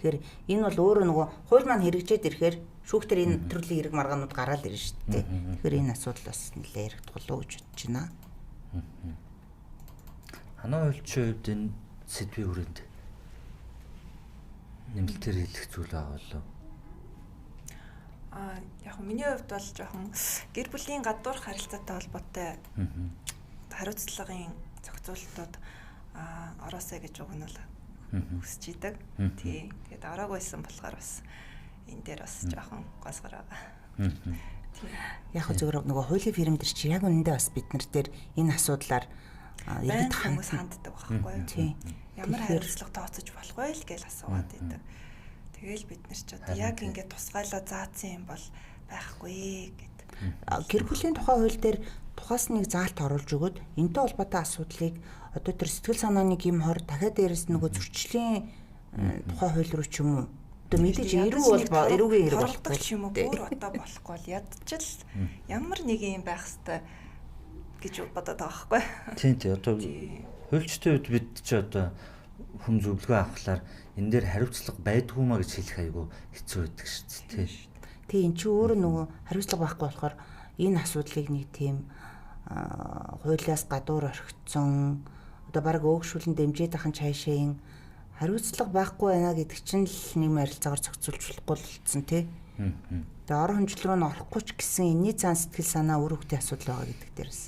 Тэгэхээр энэ бол өөрөө нөгөө хууль маань хэрэгжээд ирэхээр шүүхтэр энэ төрлийн хэрэг маргаанууд гараад ирнэ шүү дээ. Тэгэхээр энэ асуудал бас нэлээд яригдах болов уу гэж бодож байна. Ханаа хуульчийн хувьд энэ сэдвийн хүрээнд нэмэлтээр хэлэх зүйл байгаа болов. Яг миний хувьд бол жоохон гэр бүлийн гадуурх харилцаатай холбоотой хариуцлагын зохицуултууд ороосэй гэж үг нь бол хүсэж идэг. Тий. Тэгээд ороагүйсэн болохоор бас энэ дээр бас жоохон госгор байгаа. Яг зөвхөн нөгөө хуулийн фирм дээр чи яг үнэндээ бас бид нар дээр энэ асуудлаар иргэд хүмүүс ханддаг байхгүй юу? Тий. Ямар хариуцлага тооцож болох вэ л гэж асууад байдаг. Тэгэл бид нар ч одоо яг ингээд тусгайлаа заасан юм бол байхгүй гэдэг. Гэр бүлийн тухай хууль дээр тухаас нэг заалт оруулж өгöd энэтэй холбоотой асуудлыг одоо тэр сэтгэл санааны гэмхор дахиад дээрээс нөгөө зөрчлийн тухай хууль руу ч юм уу одоо мэдээж эрүү бол эрүүгийн хэрэг болохгүй ч юм уу бүр одоо болохгүй л ядчил ямар нэг юм байх хэвээр гэж бодоод байгаа байхгүй. Тийм тий одоо хуульчтай үед бид ч одоо хүм зөвлөгөө авахлаар энэ дээр хариуцлага байдгүй маа гэж хэлэх айгүй хэцүү байдаг шүү дээ тий. Тий эн чинь өөрөө нөгөө хариуцлага байхгүй болохоор энэ асуудлыг нэг тийм хуулиас гадуур орхигдсон одоо баг өөгшүүлэн дэмжиж ахын цаашаа хариуцлага байхгүй байна гэдэг чинь л нэг харилцаагаар зохицуулж болохгүй болсон тий. Тэгээ орон хэмжил рүү н орохгүй ч гэсэн энэний цаан сэтгэл санаа үр хөвгтийн асуудал байгаа гэдэг дээрээс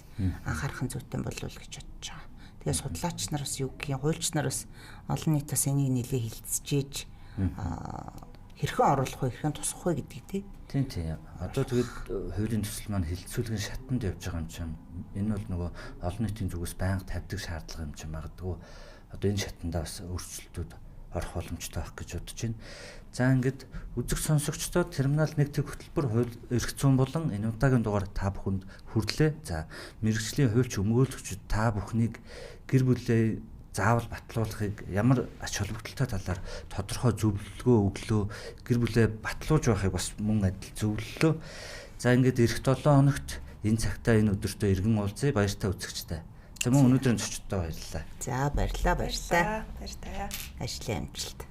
анхаарах зүйтэй болов уу гэж бодож байгаа. Тэгээ судлаач нар бас юу гэх юм, хуульч нар бас олон нийт бас энийг нэлээ хилцчихэж хэрхэн оруулах вэ, хэрхэн тусах вэ гэдгийг тийм. Одоо тэгээд хуулийн төсөл маань хилцүүлгийн шатанд явж байгаа юм чинь энэ бол нөгөө олон нийтийн зүгээс байнга тавьдаг шаардлага юм чинь магадгүй одоо энэ шатандаа бас өөрчлөлтүүд орох боломжтой байх гэж бодож байна. За ингээд үзэг сонсогчдод терминал 1 тэг хөтөлбөр хууль эрх зүйн болон энэ удаагийн дугаар та бүхэнд хүрлээ. За мэргэжлийн хуульч өмгөөлөгчид та бүхнийг гэр бүлээ заавал батлуулахыг ямар ач холбогдолтой талаар тодорхой зөвлөгөө өглөө, гэр бүлээ батлуулж байхыг бас мөн адил зөвлөлөө. За ингээд эх 7 хоногт энэ цагтаа энэ өдөртөө иргэн уулзъя. Баяртай үзэгчтэй. За мөн өнөөдрийн зочдтой баярлалаа. За баярлалаа. Баяр таа. Ажлын амжилт.